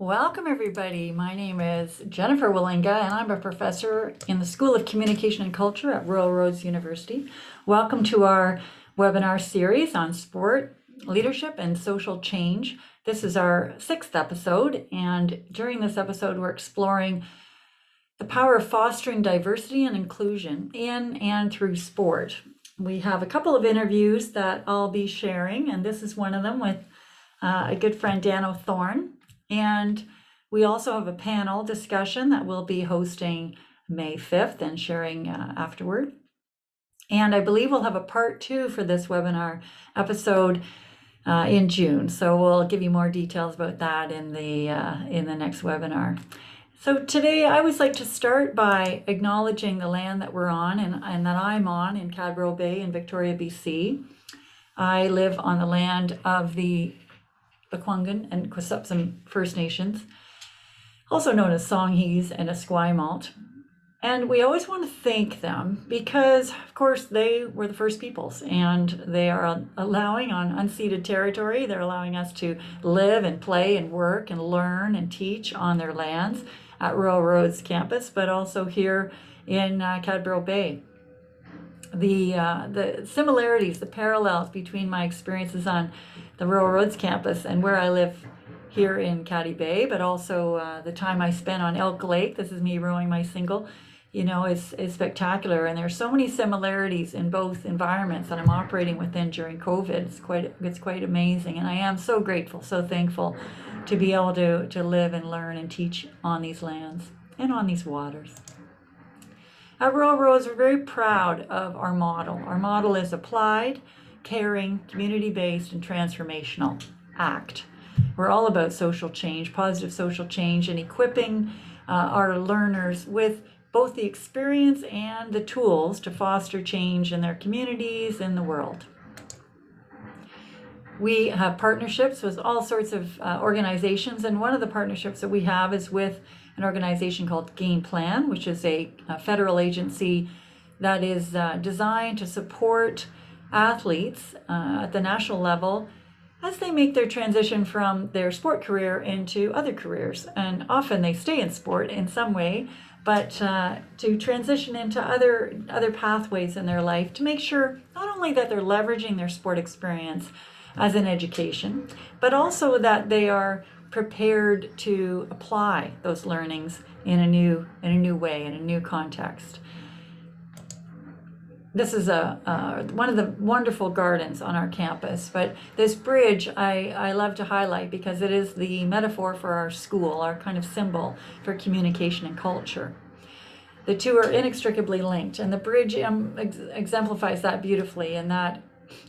Welcome, everybody. My name is Jennifer Walinga, and I'm a professor in the School of Communication and Culture at Royal Roads University. Welcome to our webinar series on sport, leadership, and social change. This is our 6th episode, and during this episode, we're exploring the power of fostering diversity and inclusion in and through sport. We have a couple of interviews that I'll be sharing, and this is one of them with a good friend, Dano Thorne. And we also have a panel discussion that we'll be hosting May 5th and sharing afterward. And I believe we'll have a part 2 for this webinar episode in June. So we'll give you more details about that in the next webinar. So today I always like to start by acknowledging the land that we're on and that I'm on in Cadbro Bay in Victoria, BC. I live on the land of the Lekwungen and Quisupsum First Nations, also known as Songhees and Esquimalt. And we always want to thank them because, of course, they were the first peoples and they are allowing on unceded territory. They're allowing us to live and play and work and learn and teach on their lands at Royal Roads campus, but also here in Cadbro Bay. The similarities, the parallels between my experiences on the Royal Roads campus and where I live here in Caddy Bay, but also the time I spent on Elk Lake, this is me rowing my single, is spectacular. And there's so many similarities in both environments that I'm operating within during COVID. It's quite amazing. And I am so grateful, so thankful to be able to live and learn and teach on these lands and on these waters. At Royal Roads, we're very proud of our model. Our model is applied, caring, community-based, and transformational ACT. We're all about social change, positive social change, and equipping our learners with both the experience and the tools to foster change in their communities and the world. We have partnerships with all sorts of organizations, and one of the partnerships that we have is with an organization called Game Plan, which is a federal agency that is designed to support athletes at the national level as they make their transition from their sport career into other careers. And often they stay in sport in some way, but to transition into other pathways in their life to make sure not only that they're leveraging their sport experience as an education, but also that they are prepared to apply those learnings in a new way, in a new context. This is one of the wonderful gardens on our campus, but this bridge I love to highlight because it is the metaphor for our school, our kind of symbol for communication and culture. The two are inextricably linked, and the bridge exemplifies that beautifully in that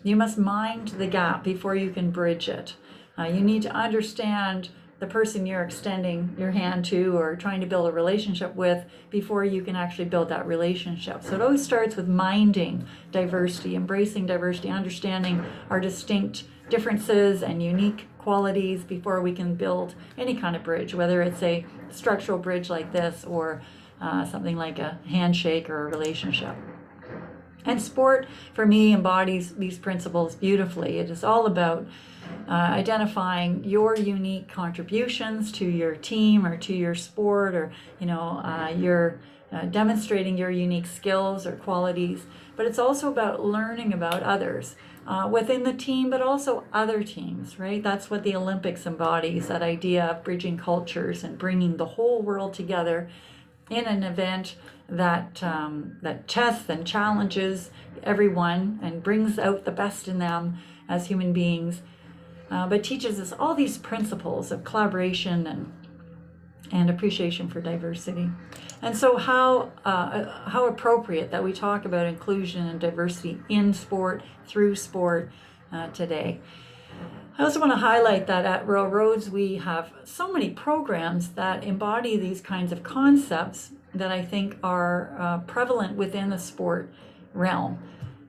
you must mind the gap before you can bridge it. You need to understand the person you're extending your hand to or trying to build a relationship with before you can actually build that relationship. So it always starts with minding diversity, embracing diversity, understanding our distinct differences and unique qualities before we can build any kind of bridge, whether it's a structural bridge like this or something like a handshake or a relationship. And sport, for me, embodies these principles beautifully. It is all about identifying your unique contributions to your team or to your sport, or you're demonstrating your unique skills or qualities. But it's also about learning about others within the team, but also other teams, right? That's what the Olympics embodies, that idea of bridging cultures and bringing the whole world together in an event that tests and challenges everyone and brings out the best in them as human beings, but teaches us all these principles of collaboration and appreciation for diversity. And so how appropriate that we talk about inclusion and diversity in sport, through sport today. I also want to highlight that at Royal Roads we have so many programs that embody these kinds of concepts that I think are prevalent within the sport realm.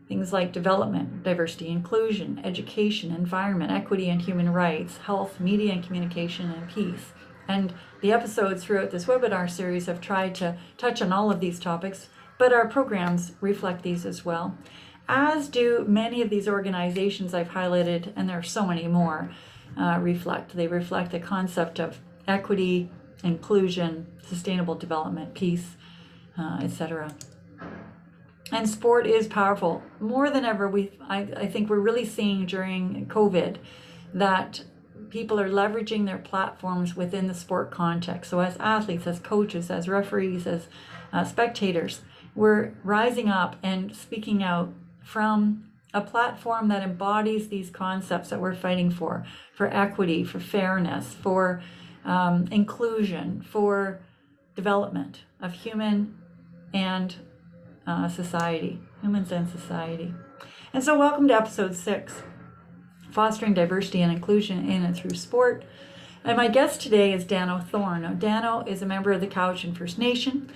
Things like development, diversity, inclusion, education, environment, equity and human rights, health, media and communication, and peace. And the episodes throughout this webinar series have tried to touch on all of these topics, but our programs reflect these as well, as do many of these organizations I've highlighted, and there are so many more, reflect. They reflect the concept of equity, inclusion, sustainable development, peace, etc. And sport is powerful. More than ever, I think we're really seeing during COVID that people are leveraging their platforms within the sport context. So as athletes, as coaches, as referees, as spectators, we're rising up and speaking out from a platform that embodies these concepts that we're fighting for equity, for fairness, for inclusion, for development of human and society, humans and society. And so welcome to episode 6, Fostering Diversity and Inclusion in and Through Sport. And my guest today is Dano Thorne. Now, Dano is a member of the Cowichan First Nation.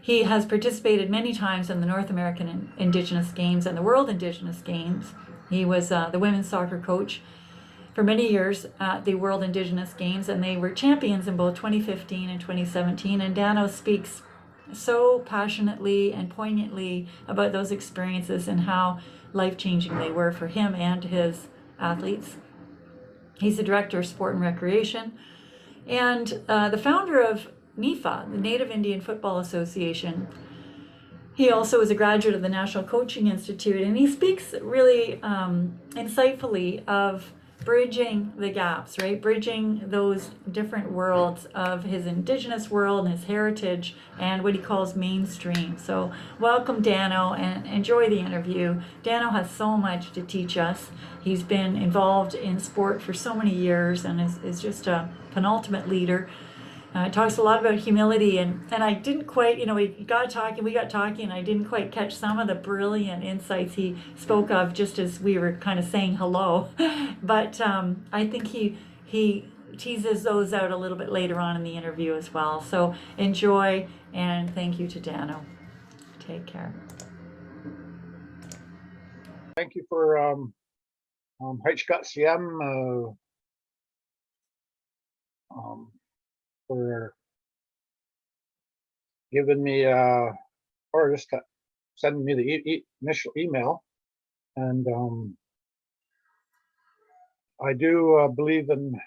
He has participated many times in the North American Indigenous Games and the World Indigenous Games. He was the women's soccer coach for many years at the World Indigenous Games, and they were champions in both 2015 and 2017. And Dano speaks so passionately and poignantly about those experiences and how life-changing they were for him and his athletes. He's the director of sport and recreation and the founder of NIFA, the Native Indian Football Association. He also is a graduate of the National Coaching Institute, and he speaks really insightfully of bridging the gaps, right? Bridging those different worlds of his Indigenous world and his heritage and what he calls mainstream. So welcome, Dano, and enjoy the interview. Dano has so much to teach us. He's been involved in sport for so many years and is just a penultimate leader. Talks a lot about humility, and I didn't quite, we got talking, and I didn't quite catch some of the brilliant insights he spoke of just as we were kind of saying hello. But I think he teases those out a little bit later on in the interview as well. So enjoy, and thank you to Dano. Take care. Thank you for HCM for giving me or just sending me the initial email, and I do believe in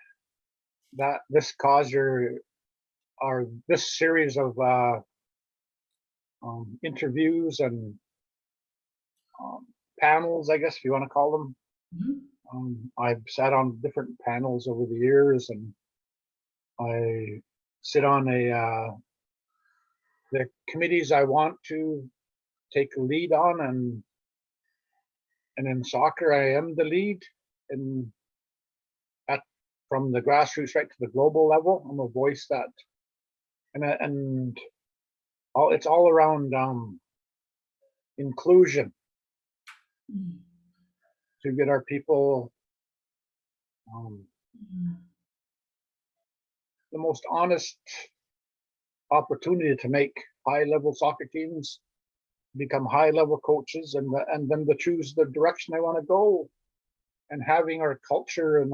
that this cause or this series of interviews and panels, I guess if you want to call them. Mm-hmm. I've sat on different panels over the years, and I sit on the committees I want to take a lead on, and in soccer I am the lead, and from the grassroots right to the global level. I'm a voice that, and it's all around inclusion, to get our people the most honest opportunity to make high-level soccer teams become high-level coaches, and then to choose the direction they want to go, and having our culture and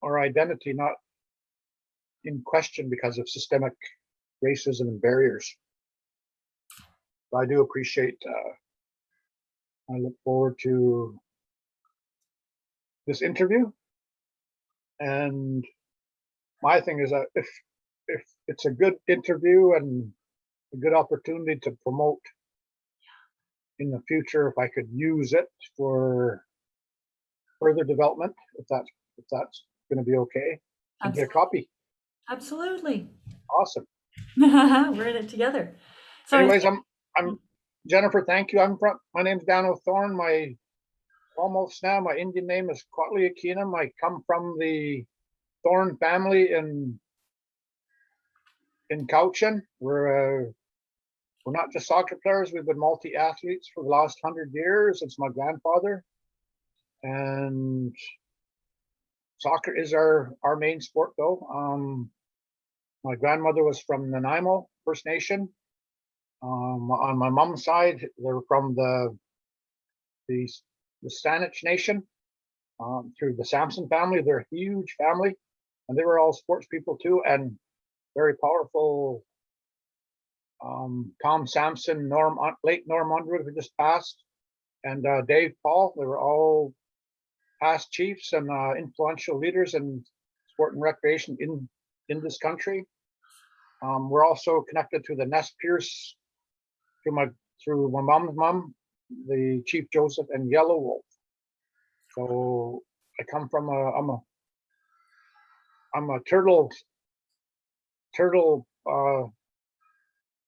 our identity not in question because of systemic racism and barriers. So I do appreciate. I look forward to this interview, and my thing is that if it's a good interview and a good opportunity to promote in the future, if I could use it for further development, if that's going to be okay, and get a copy. Absolutely. Awesome. We're in it together. So anyways, I'm Jennifer. Thank you. My name's Dano Thorne. My Indian name is Cowichan. I come from the Thorne family in Cowichan. We're not just soccer players. We've been multi-athletes for the last 100 years. It's my grandfather, and soccer is our main sport, though. My grandmother was from the Nanaimo First Nation. On my mom's side, they were from the Saanich Nation, through the Sampson family. They're a huge family, and they were all sports people too, and very powerful. Tom Sampson, late Norm Underwood, who just passed, and Dave Paul. They were all past chiefs and influential leaders in sport and recreation in this country. We're also connected to the Nez Perce through my mom's mom, the Chief Joseph and Yellow Wolf. So I come from I'm a turtle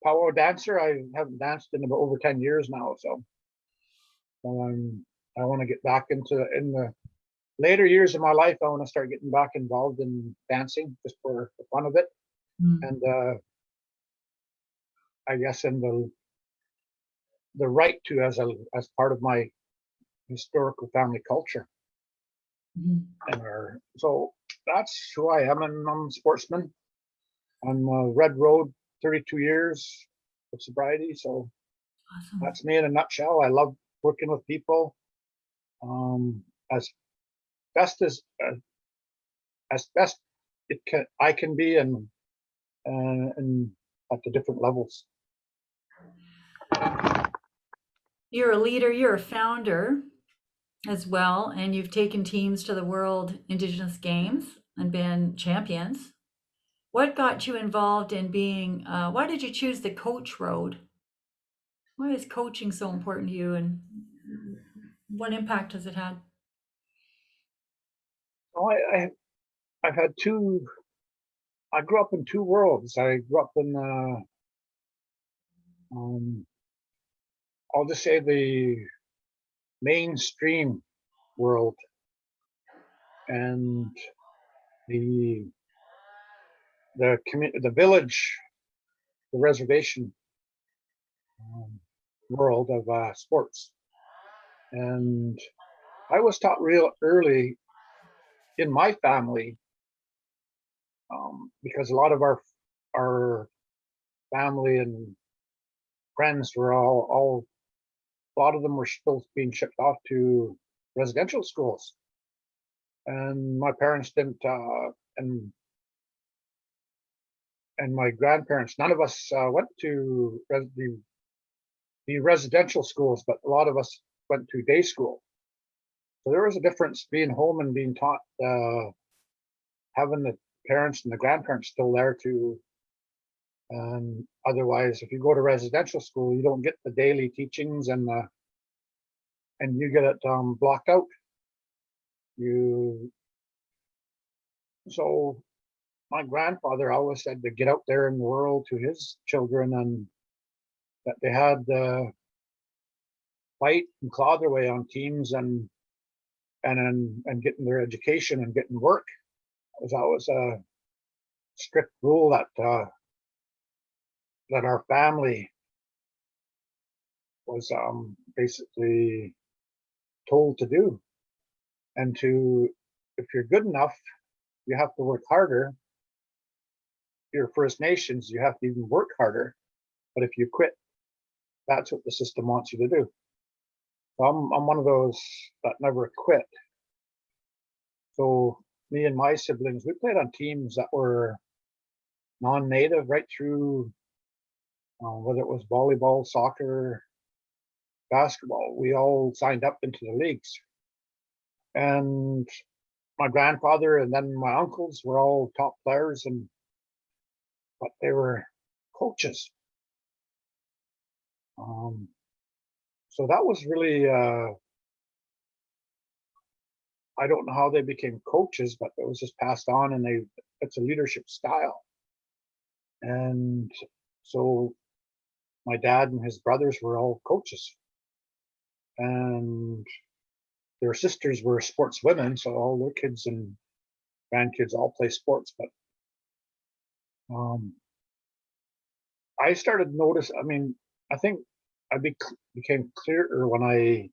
powwow dancer. I haven't danced in about over 10 years now, so I want to get back in the later years of my life. I want to start getting back involved in dancing just for the fun of it. And I guess in the right to as part of my historical family culture. So that's who I am, and I'm a sportsman. I'm Red Road, 32 years of sobriety. So Awesome. that's me in a nutshell. I love working with people as best I can be, and at the different levels. You're a leader, you're a founder as well, and you've taken teams to the World Indigenous Games and been champions. What got you involved in being, why did you choose the coach road? Why is coaching so important to you, and what impact has it had? Oh, I've had I grew up in two worlds. I grew up in, I'll just say the mainstream world, and the village, the reservation world of sports. And I was taught real early in my family, because a lot of our family and friends were a lot of them were still being shipped off to residential schools, and my parents didn't, and my grandparents, none of us went to the residential schools, but a lot of us went to day school. So there was a difference being home and being taught, having the parents and the grandparents still there to, and otherwise, if you go to residential school, you don't get the daily teachings, and you get it blocked out. So my grandfather always said to get out there in the world to his children, and that they had to fight and claw their way on teams, and getting their education and getting work. It was always a strict rule that our family was basically told to do. And if you're good enough, you have to work harder. You're First Nations, you have to even work harder. But if you quit, that's what the system wants you to do. So I'm one of those that never quit. So me and my siblings, we played on teams that were non-native right through, whether it was volleyball, soccer, basketball. We all signed up into the leagues. And my grandfather and then my uncles were all top players, but they were coaches. So that was really, I don't know how they became coaches, but it was just passed on, and it's a leadership style. And so my dad and his brothers were all coaches, and their sisters were sportswomen, so all their kids and grandkids all play sports. But I started notice. I mean, I think I became clearer when I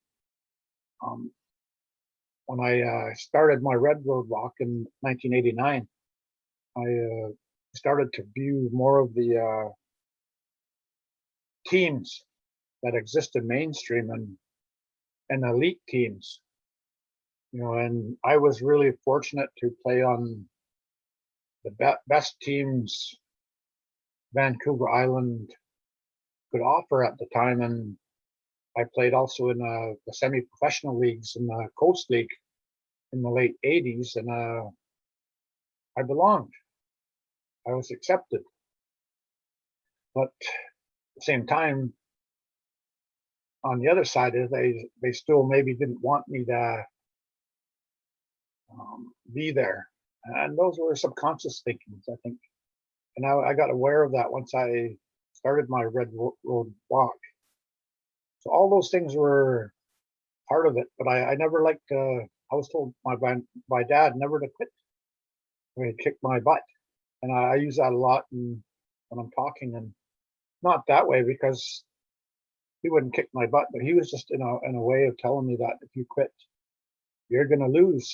started my Red Road walk in 1989. I started to view more of the teams that exist in mainstream and elite teams. And I was really fortunate to play on the best teams Vancouver Island could offer at the time, and I played also in the semi-professional leagues in the Coast League in the late '80s, and I belonged. I was accepted. But at the same time, on the other side is they still maybe didn't want me to be there. And those were subconscious thinkings, I think. And I got aware of that once I started my Red Road walk. So all those things were part of it, but I never liked, I was told my dad never to quit when he kicked my butt. And I use that a lot when I'm talking, and not that way because he wouldn't kick my butt, but he was just in a way of telling me that if you quit, you're going to lose.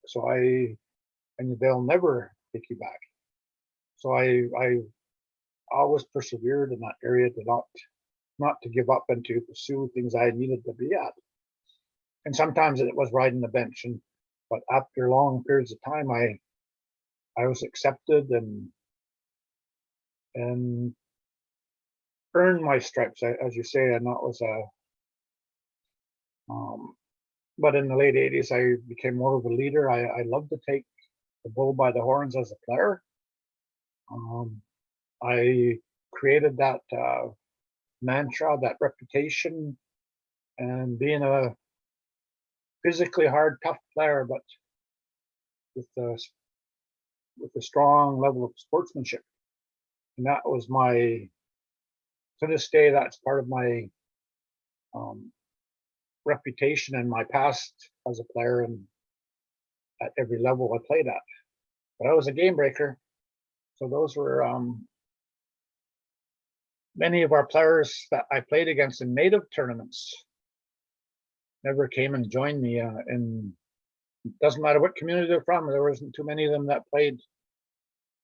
So and they'll never take you back. So I always persevered in that area to not to give up and to pursue things I needed to be at. And sometimes it was riding the bench, but after long periods of time, I was accepted and earned my stripes, as you say, and that was but in the late 80s, I became more of a leader. I loved to take the bull by the horns as a player. I created that mantra, that reputation, and being a physically hard, tough player, but with a strong level of sportsmanship. And that was to this day, that's part of my reputation and my past as a player and at every level I played at. But I was a game breaker. So those were many of our players that I played against in native tournaments never came and joined me. And it doesn't matter what community they're from, there wasn't too many of them that played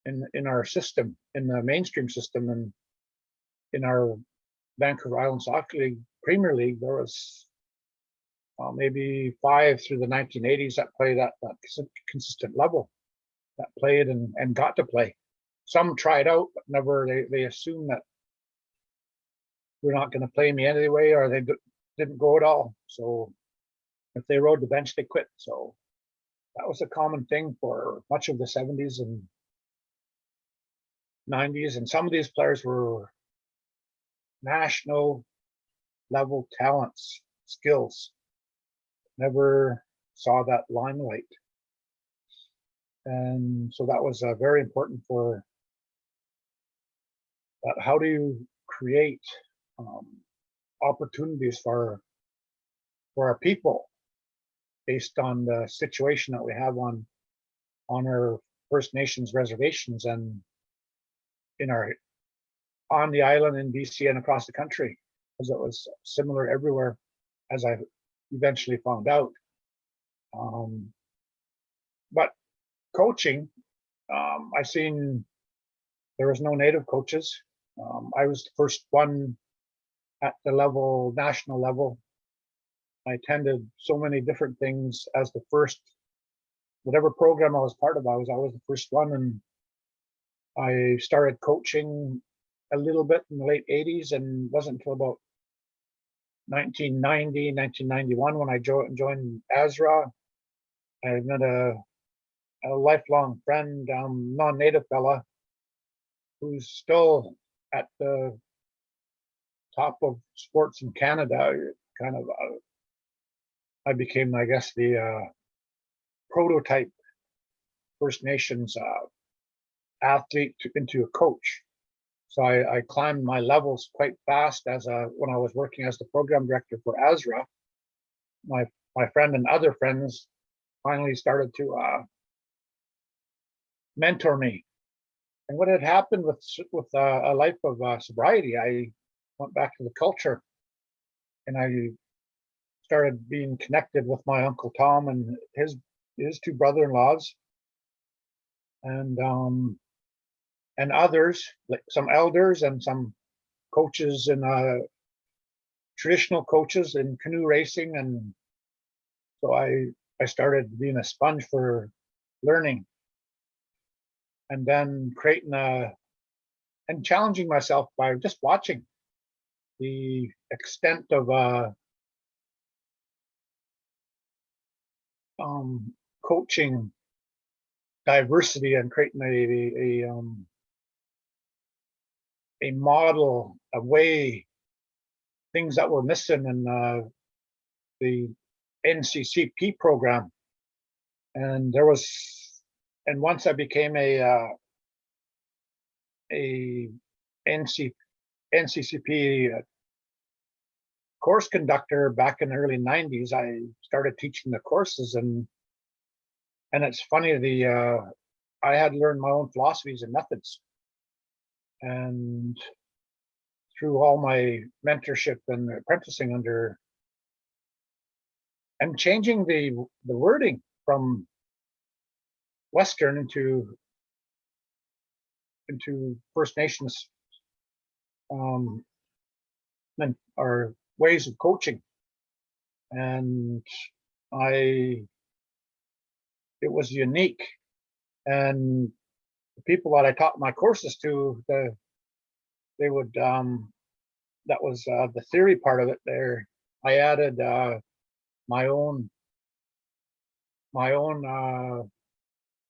in our system, in the mainstream system. And in our Vancouver Island Soccer League, Premier League, there was maybe 5 through the 1980s that played at that consistent level, that played and got to play. Some tried out, but never, they assumed that we're not going to play me anyway, or they didn't go at all. So if they rode the bench, they quit. So that was a common thing for much of the 70s and 90s. And some of these players were national level talents, skills. Never saw that limelight. And so that was very important for that. How do you create opportunities for our people based on the situation that we have on our First Nations reservations and on the island in BC and across the country, because it was similar everywhere, as I eventually found out. But coaching, I seen there was no native coaches. I was the first one at the national level. I attended so many different things as the first, whatever program I was part of, I was always the first one. And I started coaching a little bit in the late 80s, and wasn't until about 1990, 1991 when I joined ASRA. I met a lifelong friend, non-native fella, who's still at the top of sports in Canada. Kind of, I became, I guess, the prototype First Nations athlete into a coach. So I climbed my levels quite fast when I was working as the program director for ASRA. My friend and other friends finally started to mentor me. And what had happened with a life of sobriety, I went back to the culture, and I started being connected with my Uncle Tom and his 2 brother-in-laws, and others, like some elders and some coaches and traditional coaches in canoe racing. And so I started being a sponge for learning, and then creating and challenging myself by just watching the extent of coaching diversity and creating a model, a way, things that were missing in the NCCP program. And there was, and once I became a NCCP course conductor back in the early 90s, I started teaching the courses, and it's funny, I had learned my own philosophies and methods, and through all my mentorship and apprenticing under, and changing the wording from Western into First Nations or ways of coaching, and it was unique. And the people that I taught my courses to, they would that was the theory part of it. There, I added my own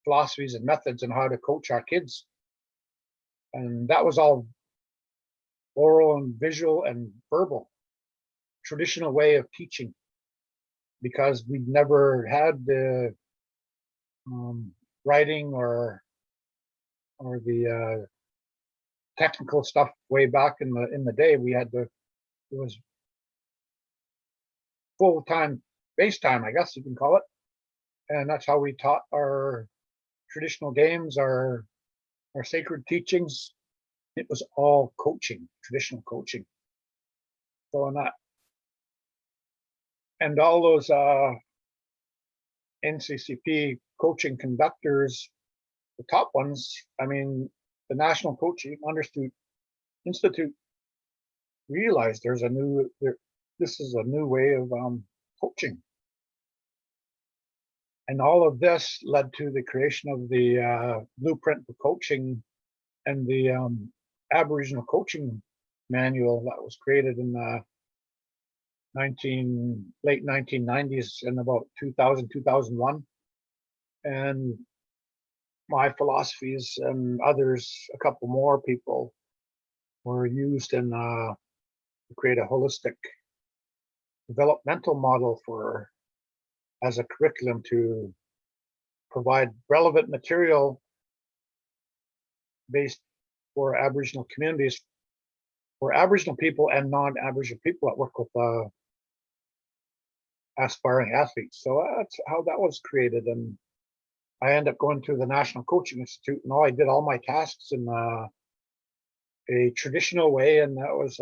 philosophies and methods on how to coach our kids, and that was all oral and visual and verbal, traditional way of teaching, because we'd never had the writing or the technical stuff way back in the day. We had it was full-time base time, I guess you can call it, and that's how we taught our traditional games, our sacred teachings. It was all coaching, traditional coaching. So on that, and all those NCCP coaching conductors, the top ones, I mean, the National Coaching Institute realized this is a new way of coaching. And all of this led to the creation of the blueprint for coaching and the Aboriginal coaching manual that was created in the late 1990s, in about 2000, 2001. And my philosophies and others, a couple more people, were used in to create a holistic developmental model as a curriculum to provide relevant material based for Aboriginal communities, for Aboriginal people and non-Aboriginal people that work with aspiring athletes. So that's how that was created. And I ended up going to the National Coaching Institute, and I did all my tasks in a traditional way, and that was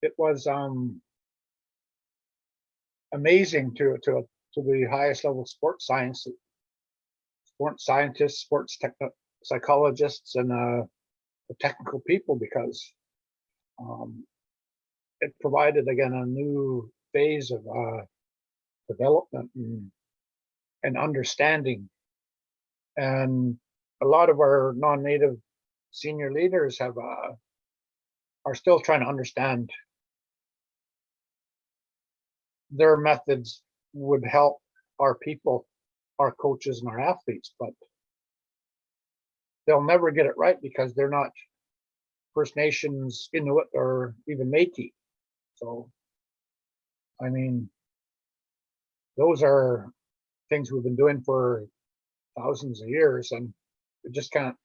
it was amazing to the highest level sports science, sports scientists, sports psychologists, and the technical people, because it provided again a new phase of development and understanding. And a lot of our non-native senior leaders are still trying to understand. Their methods would help our people, our coaches and our athletes, but they'll never get it right because they're not First Nations, Inuit, or even Métis. So, I mean, those are things we've been doing for thousands of years, and we just can't,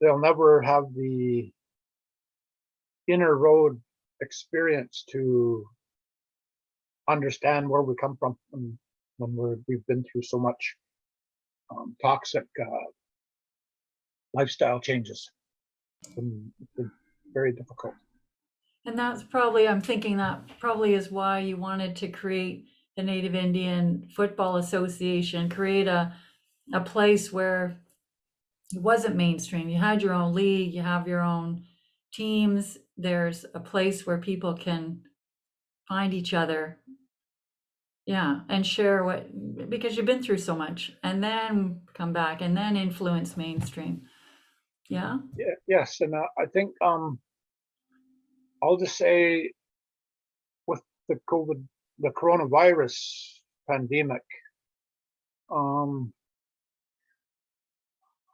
they'll never have the inner road experience to understand where we come from when we've been through so much toxic lifestyle changes. It's been very difficult. And that's probably, I'm thinking that probably is why you wanted to create the Native Indian Football Association, create a place where it wasn't mainstream. You had your own league, you have your own teams. There's a place where people can find each other. Yeah, and share because you've been through so much, and then come back and then influence mainstream. Yeah. Yeah. Yes, and I think I'll just say, with the coronavirus pandemic, In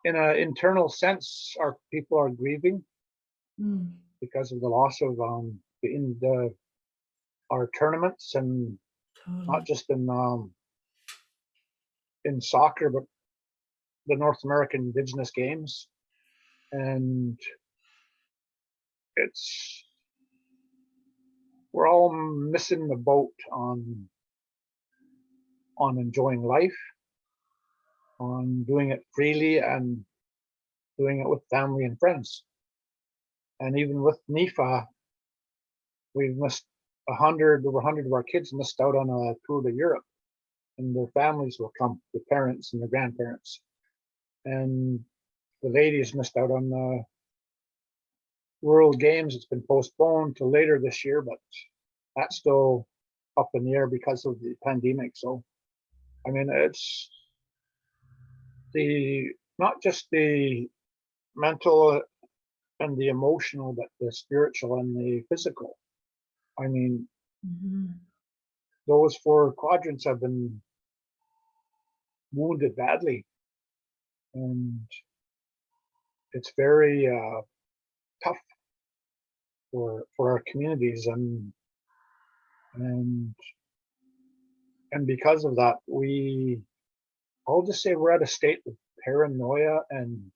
an internal sense, our people are grieving because of the loss of our tournaments, and Totally. not just in soccer, but the North American Indigenous Games. And we're all missing the boat on enjoying life, on doing it freely, and doing it with family and friends. And even with NIFA, we've missed over 100 of our kids missed out on a tour to Europe, and their families will come, the parents and the grandparents. And the ladies missed out on the World Games. It's been postponed to later this year, but that's still up in the air because of the pandemic. So, I mean, it's not just the mental and the emotional, but the spiritual and the physical. I mean, those 4 quadrants have been wounded badly, and it's very tough for our communities, and because of that, I'll just say we're at a state of paranoia and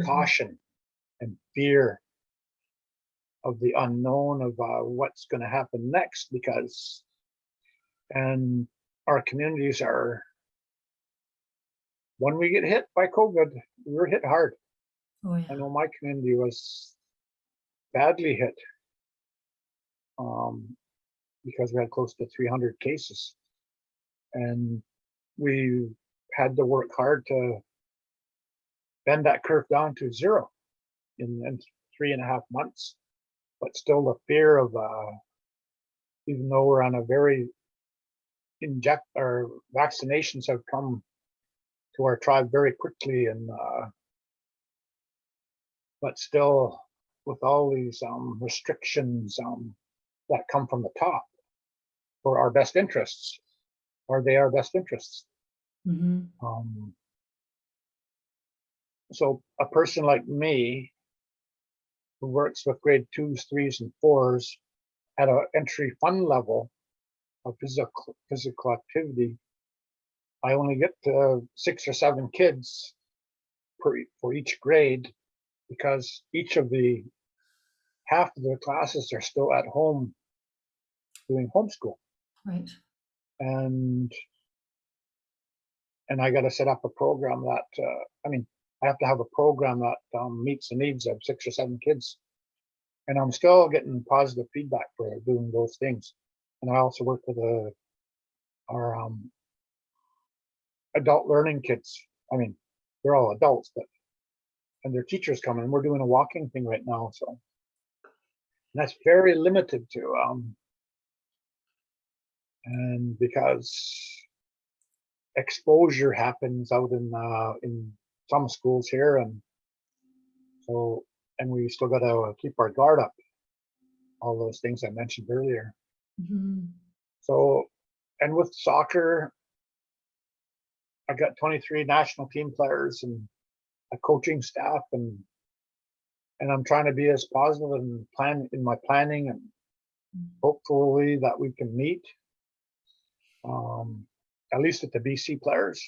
caution and fear of the unknown, of what's going to happen next, and our communities are, when we get hit by COVID, we were hit hard. Oh, yeah. I know my community was badly hit, because we had close to 300 cases, and we had to work hard to bend that curve down to 0 in 3.5 months. But still, the fear of, even though we're on a very our vaccinations have come to our tribe very quickly, and but still, with all these restrictions that come from the top for our best interests, are they our best interests? So a person like me, who works with grade 2s, 3s, and 4s at an entry fund level of physical activity, I only get 6 or 7 kids for each grade, because half of the classes are still at home doing homeschool. Right. And I got to set up a program that, I have to have a program that meets the needs of 6 or 7 kids. And I'm still getting positive feedback for doing those things. And I also work with our adult learning kids. I mean, they're all adults, and their teachers come in. We're doing a walking thing right now, so that's very limited to, and because exposure happens out in some schools here, and we still got to keep our guard up. All those things I mentioned earlier. So, and with soccer, I got 23 national team players and a coaching staff, and I'm trying to be as positive and in my planning, and hopefully that we can meet, at least with the BC players.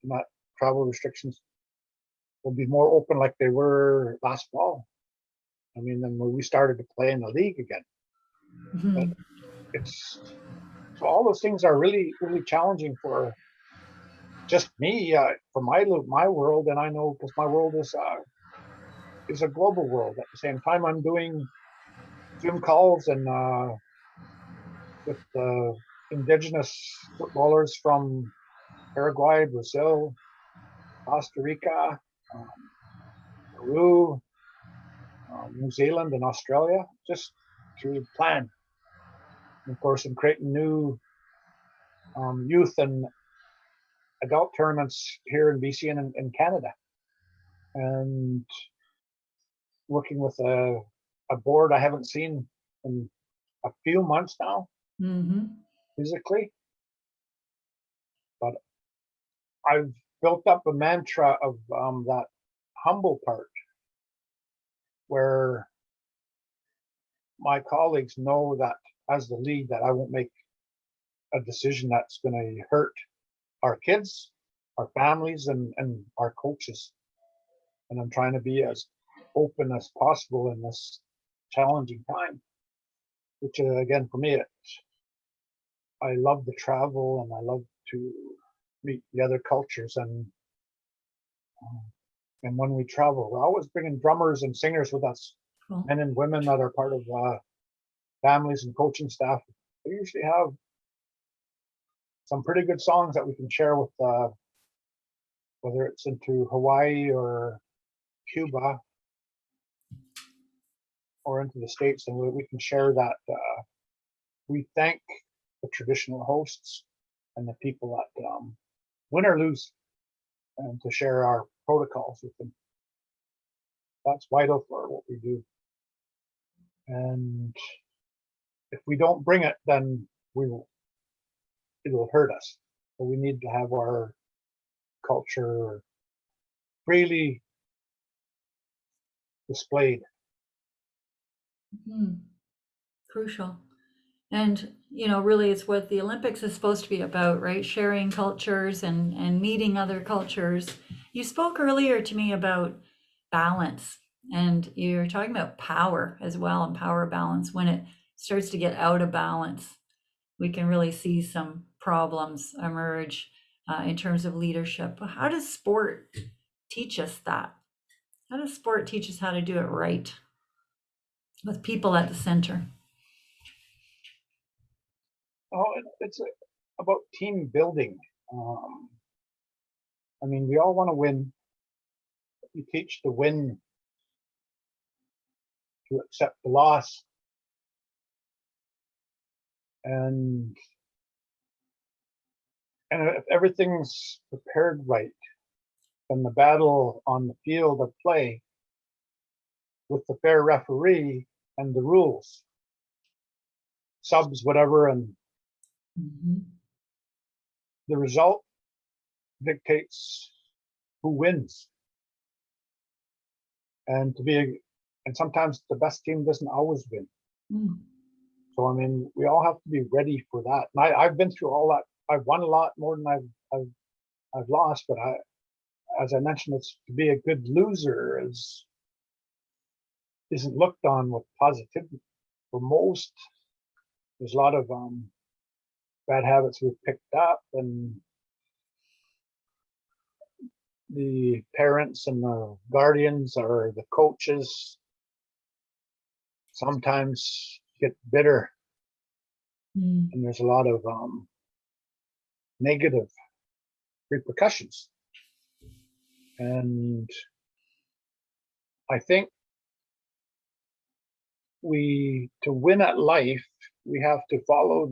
Not travel restrictions will be more open like they were last fall. I mean, then when we started to play in the league again. But so all those things are really, really challenging for just me, for my world, and I know because my world is a global world. At the same time, I'm doing Zoom calls and with Indigenous footballers from Paraguay, Brazil, Costa Rica, Peru, New Zealand, and Australia, just to plan. And of course, in creating new youth and adult tournaments here in BC and in Canada, and working with a board I haven't seen in a few months now, physically, but I've built up a mantra of that humble part where my colleagues know that as the lead that I won't make a decision that's going to hurt our kids, our families, and our coaches. And I'm trying to be as open as possible in this challenging time, which again, for me, I love the travel and I love to meet the other cultures. And when we travel, we're always bringing drummers and singers with us, Cool. men and women that are part of families and coaching staff. We usually have some pretty good songs that we can share with, whether it's into Hawaii or Cuba or into the States, and we can share that. We thank the traditional hosts and the people that win or lose, and to share our protocols with them. That's vital for what we do. And if we don't bring it, then it'll hurt us. So we need to have our culture freely displayed. Crucial. And, really it's what the Olympics is supposed to be about, right? Sharing cultures and meeting other cultures. You spoke earlier to me about balance, and you're talking about power as well, and power balance. When it starts to get out of balance, we can really see some problems emerge in terms of leadership. How does sport teach us that? How does sport teach us how to do it right with people at the center? Oh, it's about team building. I mean, we all want to win. You teach the win to accept the loss. And if everything's prepared right, then the battle on the field of play with the fair referee and the rules, subs, whatever, and the result dictates who wins. And sometimes the best team doesn't always win. So I mean, we all have to be ready for that. And I've been through all that. I've won a lot more than I've lost, but as I mentioned, it's to be a good loser isn't looked on with positivity. For most, there's a lot of bad habits we've picked up, and the parents and the guardians or the coaches sometimes get bitter, and there's a lot of negative repercussions. And I think to win at life, we have to follow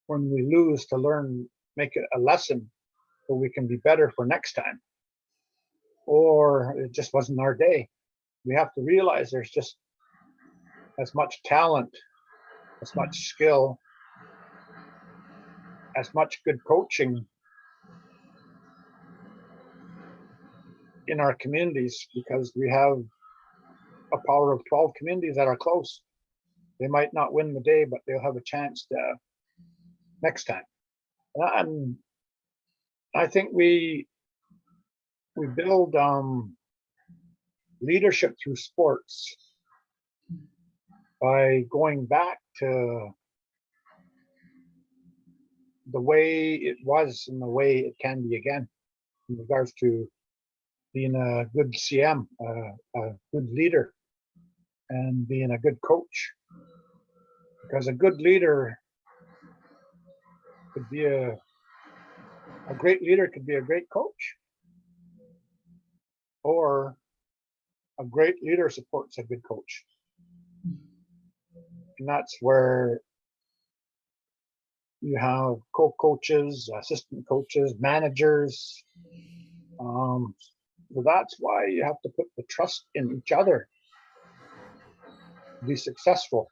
when we lose, to learn, make it a lesson so we can be better for next time. Or it just wasn't our day. We have to realize there's just as much talent, as much skill, as much good coaching in our communities, because we have a power of 12 communities that are close. They might not win the day, but they'll have a chance to next time. And I think we build leadership through sports by going back to the way it was and the way it can be again, in regards to being a good CM, a good leader, and being a good coach. Because a good leader could be a great leader could be a great coach, or a great leader supports a good coach. And that's where you have co-coaches, assistant coaches, managers. So that's why you have to put the trust in each other to be successful.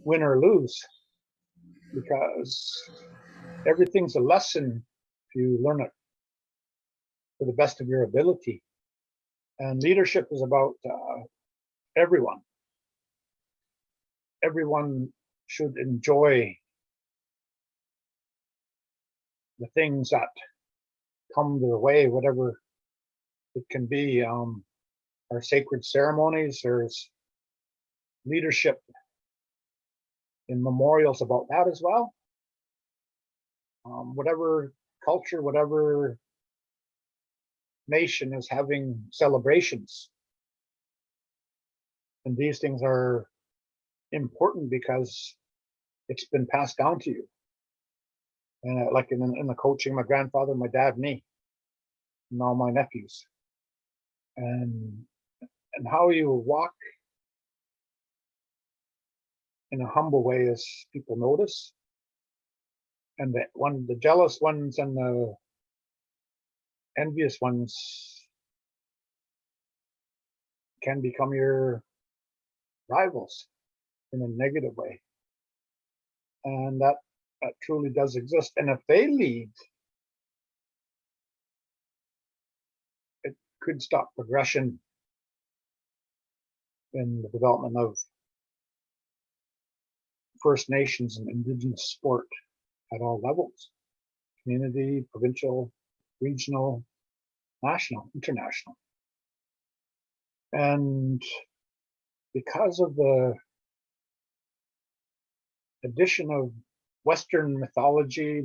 win or lose, because everything's a lesson if you learn it to the best of your ability. And leadership is about everyone. Everyone should enjoy the things that come their way, whatever it can be. Our sacred ceremonies, there's leadership in memorials about that as well. Whatever culture, whatever nation is having celebrations. And these things are important because it's been passed down to you. And like in the coaching, my grandfather, my dad, me, and all my nephews. And how you walk in a humble way as people notice. And the jealous ones and the envious ones can become your rivals in a negative way. And that truly does exist. And if they lead, it could stop progression in the development of First Nations and Indigenous sport at all levels: community, provincial, regional, national, international. And because of the addition of Western mythology,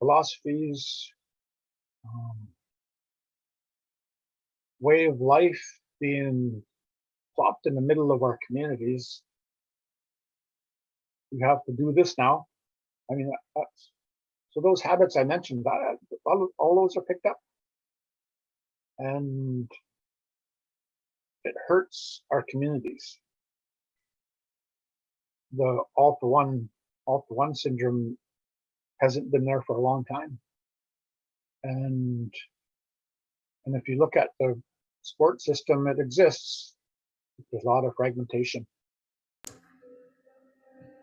philosophies, way of life being plopped in the middle of our communities, you have to do this now. I mean, so those habits I mentioned, all those are picked up. And it hurts our communities. The all for one syndrome hasn't been there for a long time. And if you look at the sport system, it exists. There's a lot of fragmentation.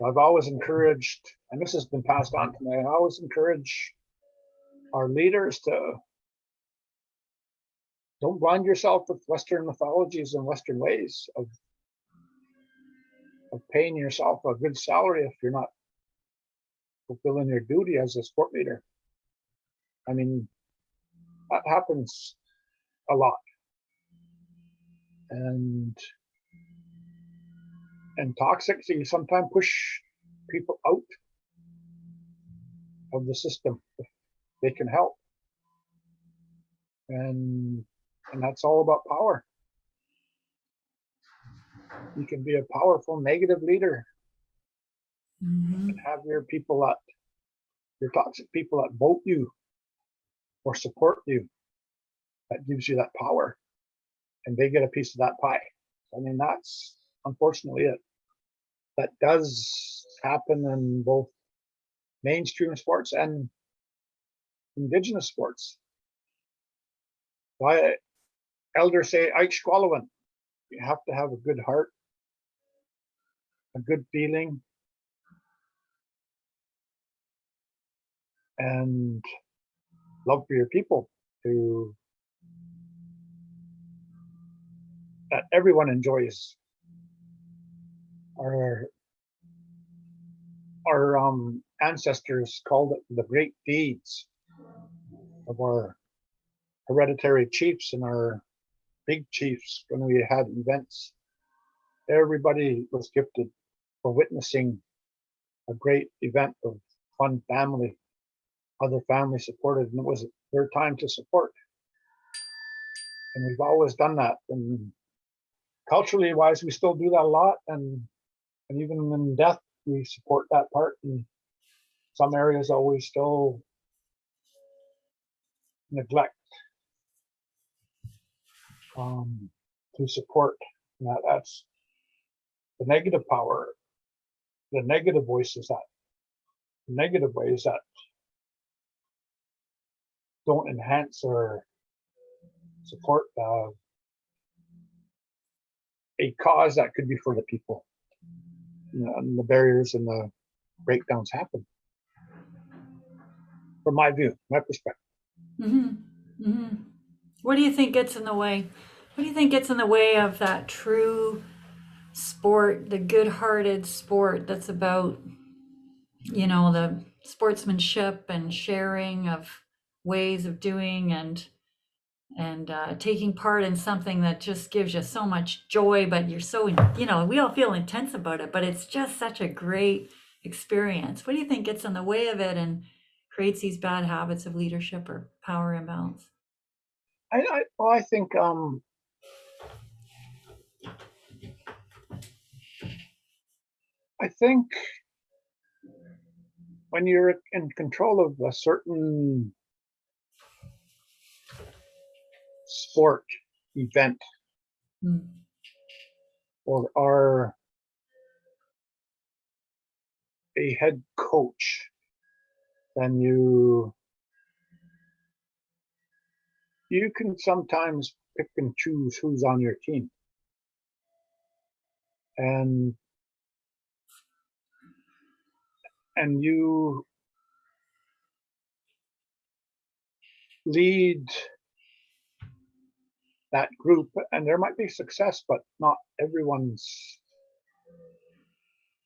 I've always encouraged, and this has been passed on to me, I always encourage our leaders to don't blind yourself with Western mythologies and Western ways of paying yourself a good salary if you're not fulfilling your duty as a sport leader. I mean, that happens a lot. And toxic things sometimes push people out of the system if they can help. And that's all about power. You can be a powerful negative leader and have your toxic people that vote you or support you. That gives you that power, and they get a piece of that pie. I mean, that's unfortunately it. That does happen in both mainstream sports and Indigenous sports. Why elders say, you have to have a good heart, a good feeling, and love for your people that everyone enjoys. Our ancestors called it the great deeds of our hereditary chiefs and our big chiefs when we had events. Everybody was gifted for witnessing a great event of fun family, other families supported, and it was their time to support. And we've always done that. And culturally wise, we still do that a lot. And even in death, we support that part. And some areas always still neglect to support. That's the negative power, the negative voices, that negative ways that don't enhance or support a cause that could be for the people. And the barriers and the breakdowns happen. From my view, my perspective. What do you think gets in the way? What do you think gets in the way of that true sport, the good-hearted sport that's about, the sportsmanship and sharing of ways of doing and taking part in something that just gives you so much joy, but you're so, we all feel intense about it, but it's just such a great experience. What do you think gets in the way of it and creates these bad habits of leadership or power imbalance? I think when you're in control of a certain sport event or are a head coach, then you can sometimes pick and choose who's on your team. And you lead that group, and there might be success, but not everyone's.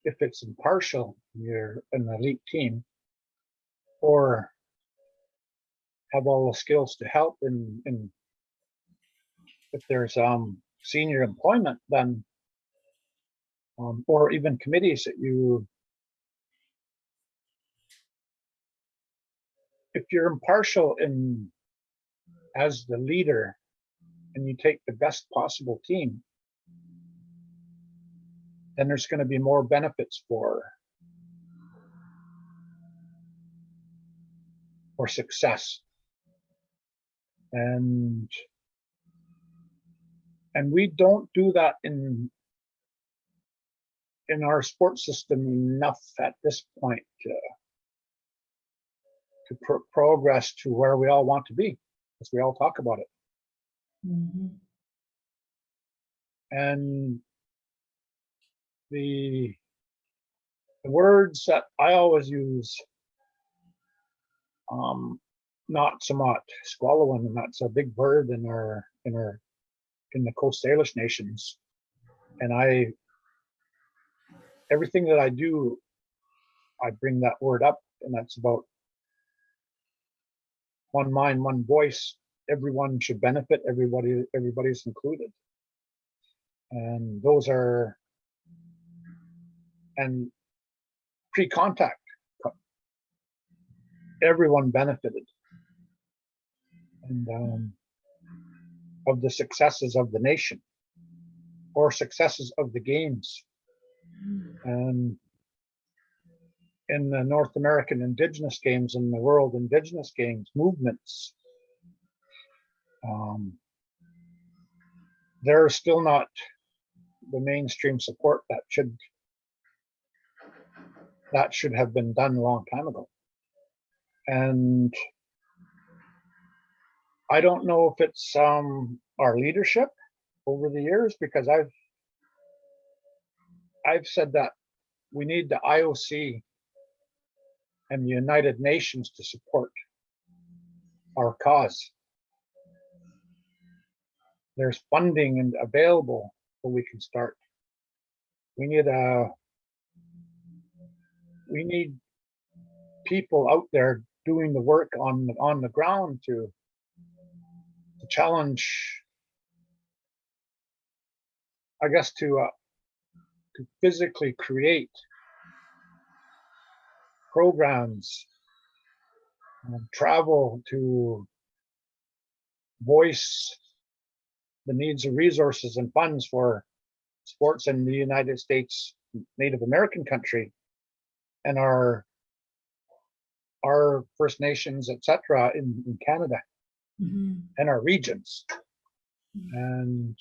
If it's impartial, you're an elite team, or have all the skills to help in if there's senior employment, then or even committees that if you're impartial in as the leader and you take the best possible team, then there's going to be more benefits for success. And we don't do that in our sports system enough at this point to progress to where we all want to be, as we all talk about it. And the words that I always use, not so much swallowing, and that's a big word in the Coast Salish nations. And everything that I do, I bring that word up, and that's about one mind, one voice. Everyone should benefit. Everybody's included. And those are, and pre-contact, everyone benefited. And of the successes of the nation or successes of the games. And in the North American Indigenous Games and the World Indigenous Games movements, there's still not the mainstream support that should have been done a long time ago. And I don't know if it's our leadership over the years, because I've said that we need the IOC and the United Nations to support our cause. There's funding and available so we can start. We need people out there doing the work on the ground to challenge, I guess, to physically create programs, travel to voice the needs of resources and funds for sports in the United States, Native American country, and our First Nations, etc., in Canada, and our regions. And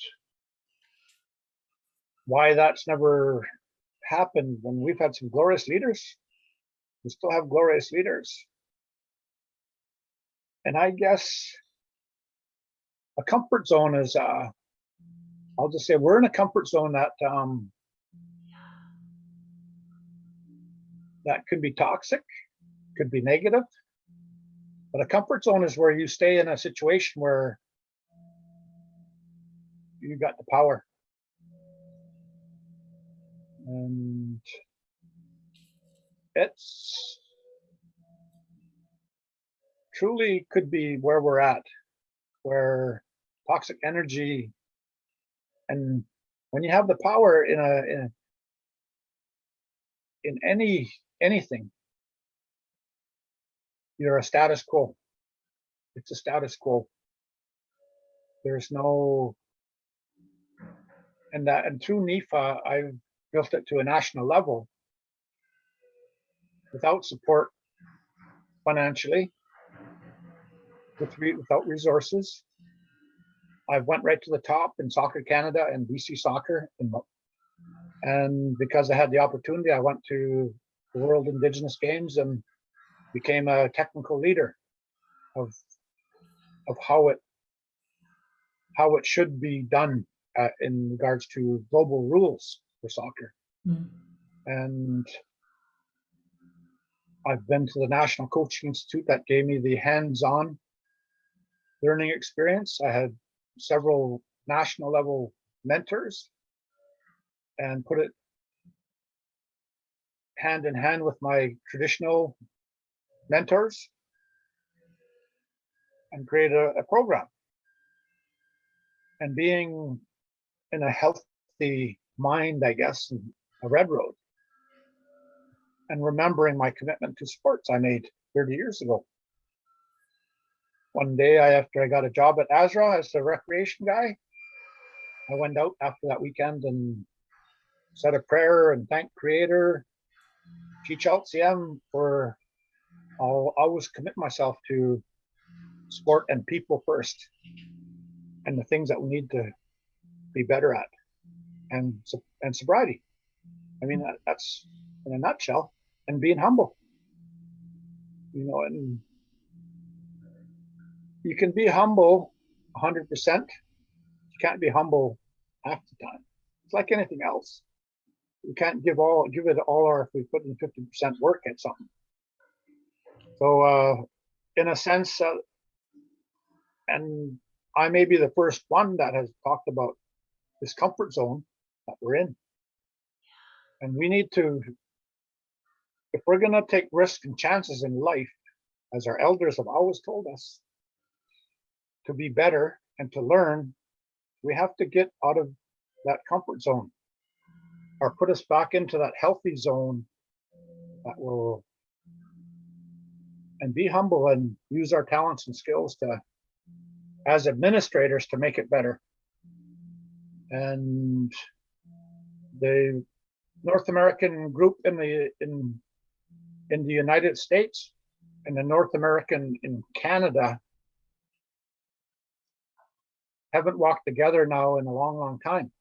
why that's never happened when we've had some glorious leaders. We still have glorious leaders. And I guess a comfort zone is I'll just say we're in a comfort zone that that could be toxic, could be negative. But a comfort zone is where you stay in a situation where you got the power. And it's truly could be where we're at, where toxic energy, and when you have the power in anything, you're a status quo. It's a status quo. There's no, and through NIFA, I've built it to a national level without support financially, without resources. I went right to the top in Soccer Canada and BC Soccer, and because I had the opportunity, I went to the World Indigenous Games and became a technical leader of how it should be done in regards to global rules for soccer. And I've been to the National Coaching Institute that gave me the hands-on learning experience. I had several national level mentors and put it hand in hand with my traditional mentors and create a program. And being in a healthy mind, I guess, in a red road, and remembering my commitment to sports I made 30 years ago. One day, after I got a job at Azra as a recreation guy, I went out after that weekend and said a prayer and thanked Creator, teach LCM for I'll always commit myself to sport and people first, and the things that we need to be better at, and sobriety. I mean, that's in a nutshell, and being humble. You know, and you can be humble 100%. You can't be humble half the time. It's like anything else. We can't give it all our, if we put in 50% work at something. So in a sense, and I may be the first one that has talked about this comfort zone that we're in. And we need to, if we're going to take risks and chances in life, as our elders have always told us, to be better and to learn, we have to get out of that comfort zone or put us back into that healthy zone that will, and be humble and use our talents and skills to, as administrators, to make it better. And the North American group in the United States and the North American in Canada haven't walked together now in a long, long time.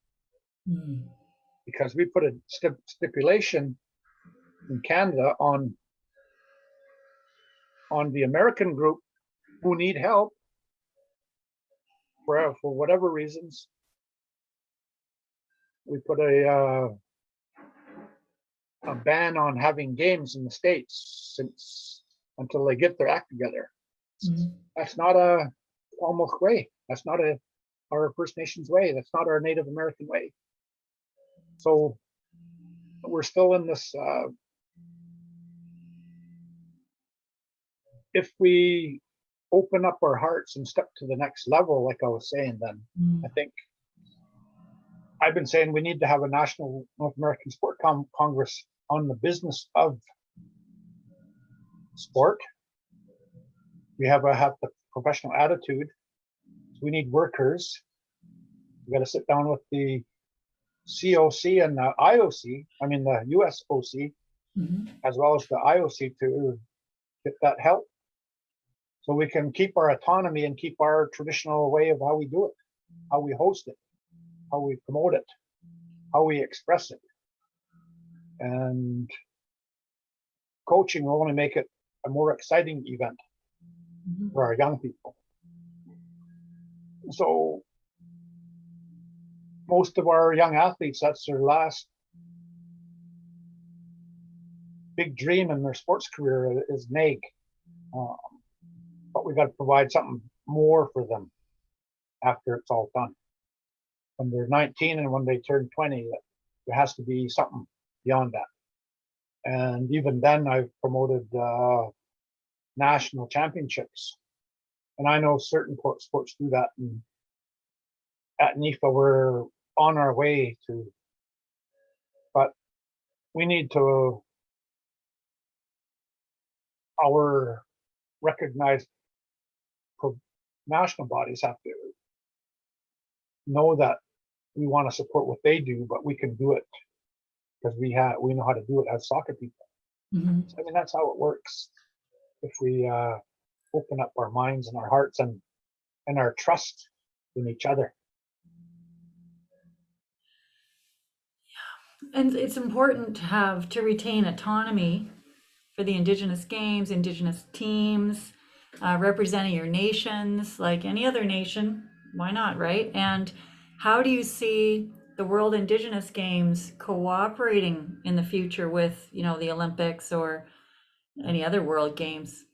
Because we put a stipulation in Canada on the American group who need help for whatever reasons. We put a ban on having games in the States until they get their act together. That's not a Almost way. That's not our First Nations way. That's not our Native American way. So we're still in this. If we open up our hearts and step to the next level, like I was saying, then I think I've been saying we need to have a national North American Sport Congress on the business of sport. We have the professional attitude. We need workers. We got to sit down with the COC and the IOC, I mean the US OC, as well as the IOC to get that help. So we can keep our autonomy and keep our traditional way of how we do it, how we host it, how we promote it, how we express it. And coaching will only make it a more exciting event for our young people. So most of our young athletes, that's their last big dream in their sports career is NAIG. But we got to provide something more for them after it's all done. When they're 19 and when they turn 20, there has to be something beyond that. And even then, I've promoted national championships. And I know certain sports do that. And at NIFA, we're on our way to, but we need to, our recognized national bodies have to know that we want to support what they do, but we can do it because we know how to do it as soccer people. Mm-hmm. So, I mean, that's how it works. If we open up our minds and our hearts and our trust in each other. And it's important to retain autonomy for the Indigenous games, Indigenous teams, representing your nations like any other nation. Why not, right? And how do you see the World Indigenous Games cooperating in the future with, the Olympics or any other World Games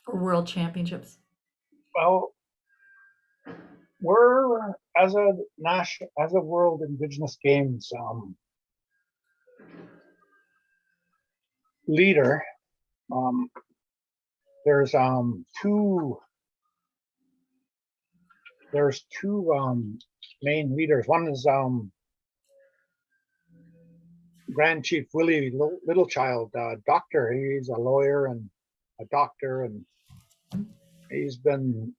or World Championships? Well, we're as a World Indigenous Games leader. There's two main leaders. One is Grand Chief Willie Littlechild, doctor. He's a lawyer and a doctor, and he's been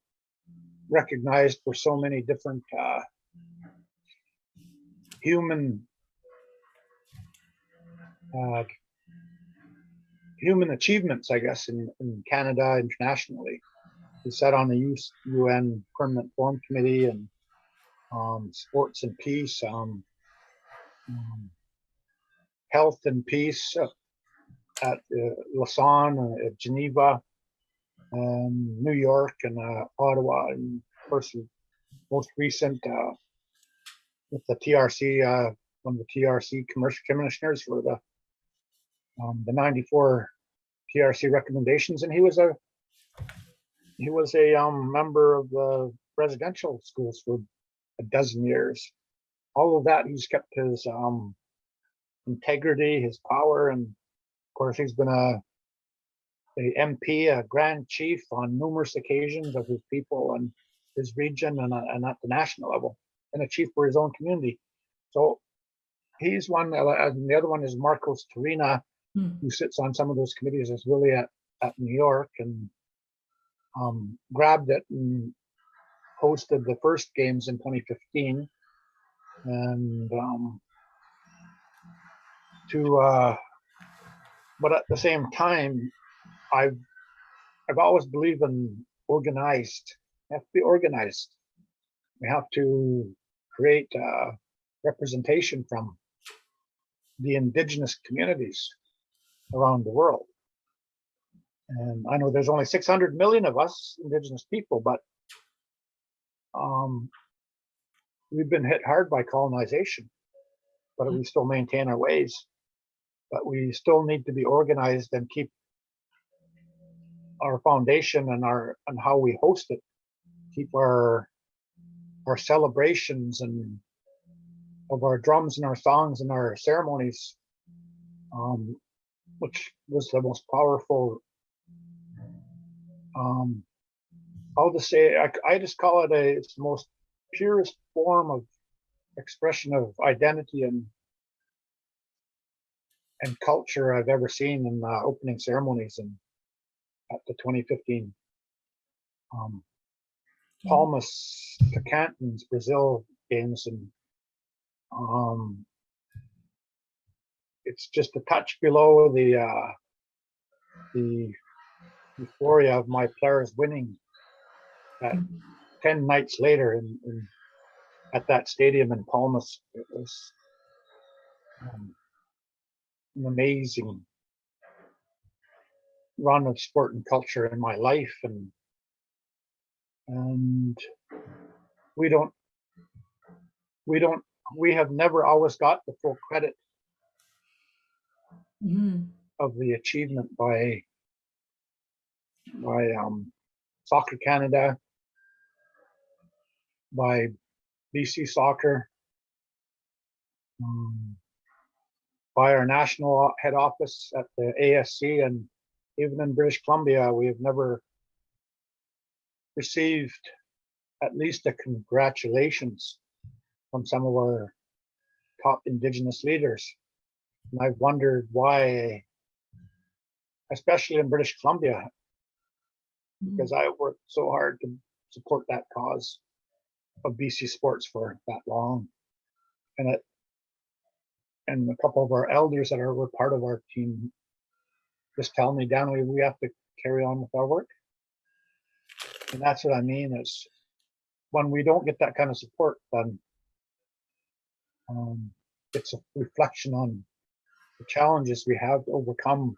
recognized for so many different human achievements, I guess, in Canada internationally. He sat on the UN Permanent Forum Committee and Sports and Peace, Health and Peace at Lausanne, at Geneva, and New York, and Ottawa, and of course, most recent with the TRC, one of the TRC commissioners for the 94 TRC recommendations, and he was a member of the residential schools for a dozen years. All of that, he's kept his integrity, his power, and of course, he's been a MP, a Grand Chief on numerous occasions of his people and his region, and at the national level, and a chief for his own community. So he's one, and the other one is Marcos Torina, who sits on some of those committees, is really at New York, and grabbed it and hosted the first games in 2015, and but at the same time, I've always believed in organized. We have to be organized. We have to create representation from the Indigenous communities around the world. And I know there's only 600 million of us Indigenous people, but we've been hit hard by colonization, but we still maintain our ways. But we still need to be organized and keep our foundation and how we host it, keep our celebrations and of our drums and our songs and our ceremonies, which was the most powerful. I'll just say, I just call it it's the most purest form of expression of identity and culture I've ever seen in opening ceremonies at the 2015 Palmas Tocantins Brazil games, and it's just a touch below the euphoria of my players winning that 10 nights later at that stadium in Palmas. It was an amazing run of sport and culture in my life, and we don't we have never always got the full credit Mhm. of the achievement by Soccer Canada, by BC Soccer, by our national head office at the ASC, and even in British Columbia, we have never received at least a congratulations from some of our top Indigenous leaders. And I've wondered why, especially in British Columbia, because I worked so hard to support that cause of BC sports for that long. And a couple of our elders that were part of our team just tell me, Dano, we have to carry on with our work. And that's what I mean is when we don't get that kind of support, then it's a reflection on the challenges we have to overcome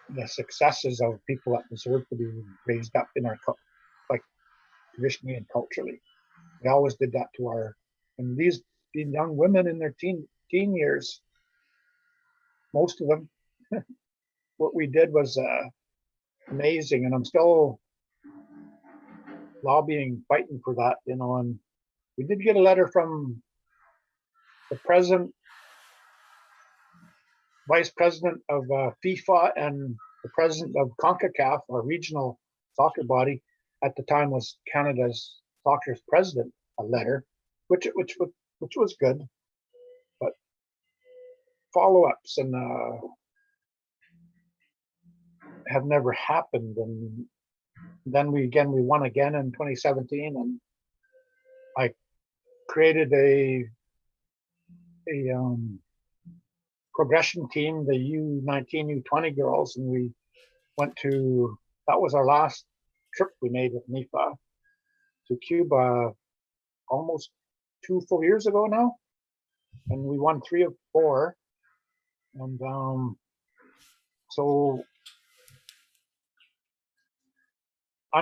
the successes of people that deserve to be raised up in our, like, traditionally and culturally. We always did that to our, and these young women in their teen years, most of them, what we did was amazing, and I'm still lobbying, fighting for that, you know. And we did get a letter from the president, vice president of FIFA, and the president of CONCACAF, our regional soccer body, at the time was Canada's soccer's president, a letter, which was good, but follow-ups and have never happened. And then we won again in 2017, and I created a progression team, the U19, U20 girls, and we went to, that was our last trip we made with NIFA to Cuba almost 2 full years ago now, and we won 3 of 4. And so I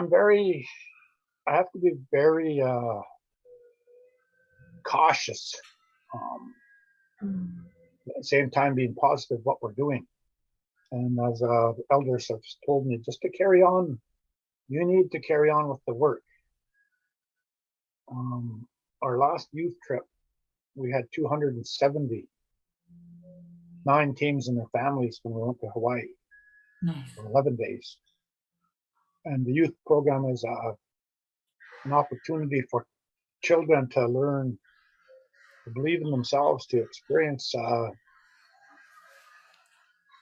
have to be very cautious, at the same time being positive what we're doing. And as elders have told me, just to carry on, you need to carry on with the work. Our last youth trip, we had 279 teams and their families when we went to Hawaii. Nice. For 11 days. And the youth program is an opportunity for children to learn to believe in themselves, to experience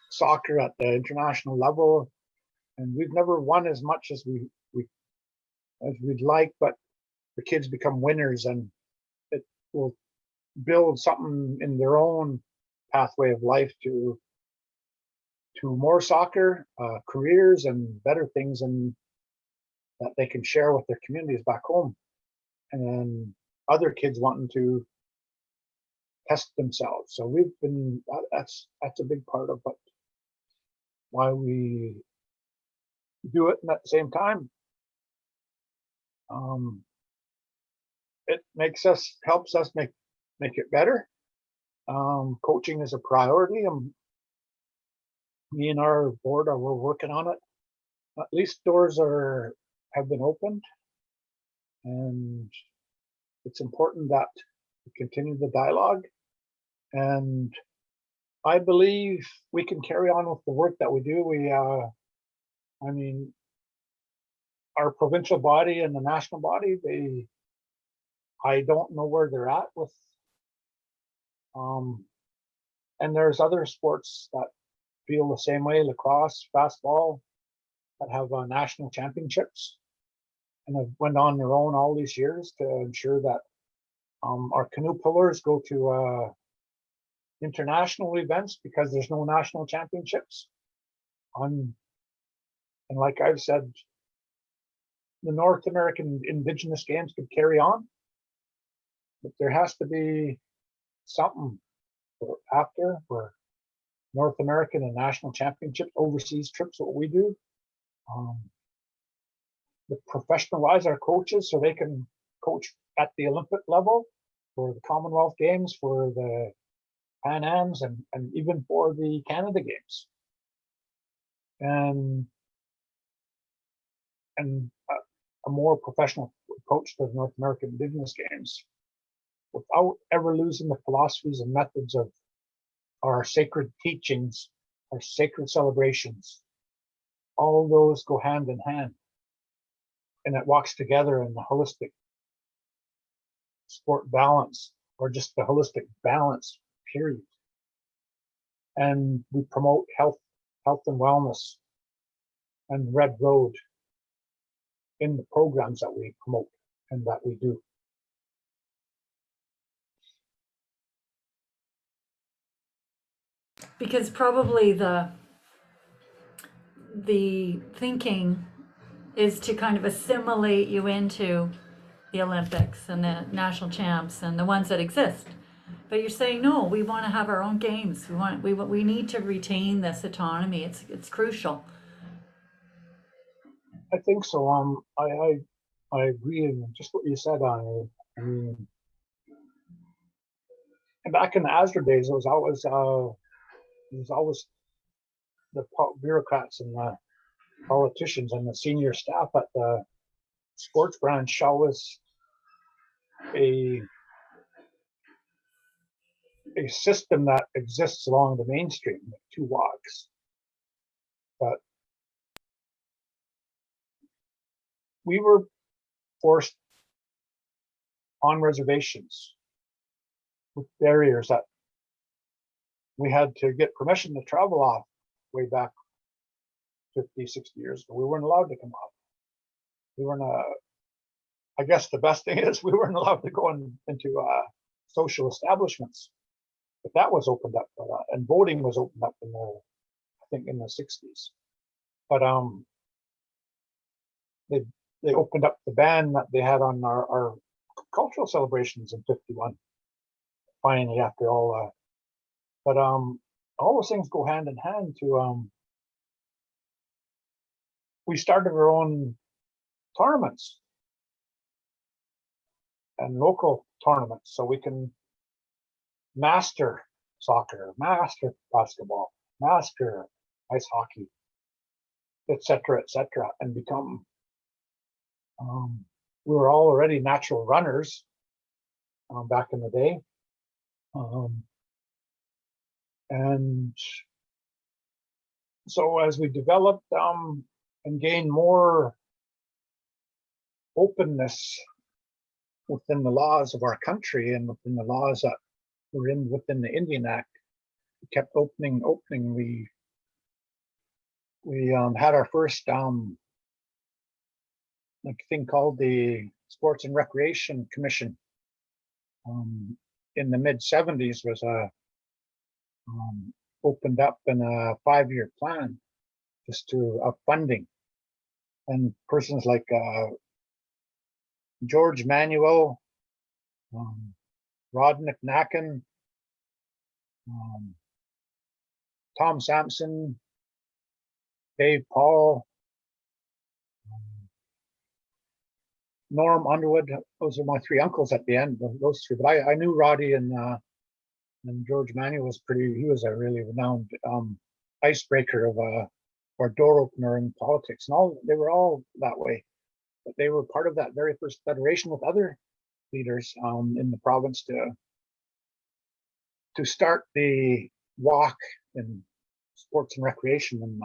soccer at the international level. And we've never won as much as we'd like, but the kids become winners, and it will build something in their own pathway of life to more soccer, careers, and better things, and that they can share with their communities back home. And then other kids wanting to test themselves. So we've been, that's a big part of why we do it. And at the same time, it helps us make it better. Coaching is a priority, and me and our board we're working on it. At least doors have been opened, and it's important that we continue the dialogue. And I believe we can carry on with the work that we do. I mean, our provincial body and the national body, I don't know where they're at with, and there's other sports that feel the same way, lacrosse, fastball, that have national championships and have went on their own all these years to ensure that our canoe pullers go to international events because there's no national championships. And like I've said, the North American Indigenous Games could carry on, but there has to be something for North American and national championships, overseas trips, what we do. To professionalize our coaches so they can coach at the Olympic level, for the Commonwealth Games, for the Pan Ams, and even for the Canada Games. And a more professional approach to the North American Indigenous Games, without ever losing the philosophies and methods of our sacred teachings, our sacred celebrations. All those go hand in hand, and it walks together in the holistic sport balance, or just the holistic balance, period. And we promote health and wellness and Red Road in the programs that we promote and that we do. Because probably the thinking is to kind of assimilate you into the Olympics and the national champs and the ones that exist. But you're saying, no, we want to have our own games. We need to retain this autonomy. It's crucial. I think so. I agree in just what you said. I mean, back in the ASDR days, it was always the bureaucrats and the politicians and the senior staff at the sports branch always a system that exists along the mainstream, like two walks. But we were forced on reservations with barriers that we had to get permission to travel off way back 50, 60 years ago. We weren't allowed to come off. We weren't, I guess the best thing is we weren't allowed to go into social establishments. But that was opened up, and voting was opened up in the, I think, in the 60s. But they opened up the ban that they had on our cultural celebrations in '51. Finally, after all, but all those things go hand in hand to. We started our own tournaments and local tournaments, so we can master soccer, master basketball, master ice hockey, etc., and become. We were all already natural runners back in the day, and so as we developed and gained more openness within the laws of our country and within the laws that were within the Indian Act, we kept opening. We had our first thing called the Sports and Recreation Commission in the mid '70s, was opened up in a 5-year plan just to funding, and persons like George Manuel, Rod McNacken, Tom Sampson, Dave Paul, Norm Underwood. Those are my three uncles at the end, those three. But I knew Roddy, and George Manuel was he was a really renowned icebreaker or door opener in politics, and they were all that way. But they were part of that very first federation with other leaders in the province to start the walk in sports and recreation. And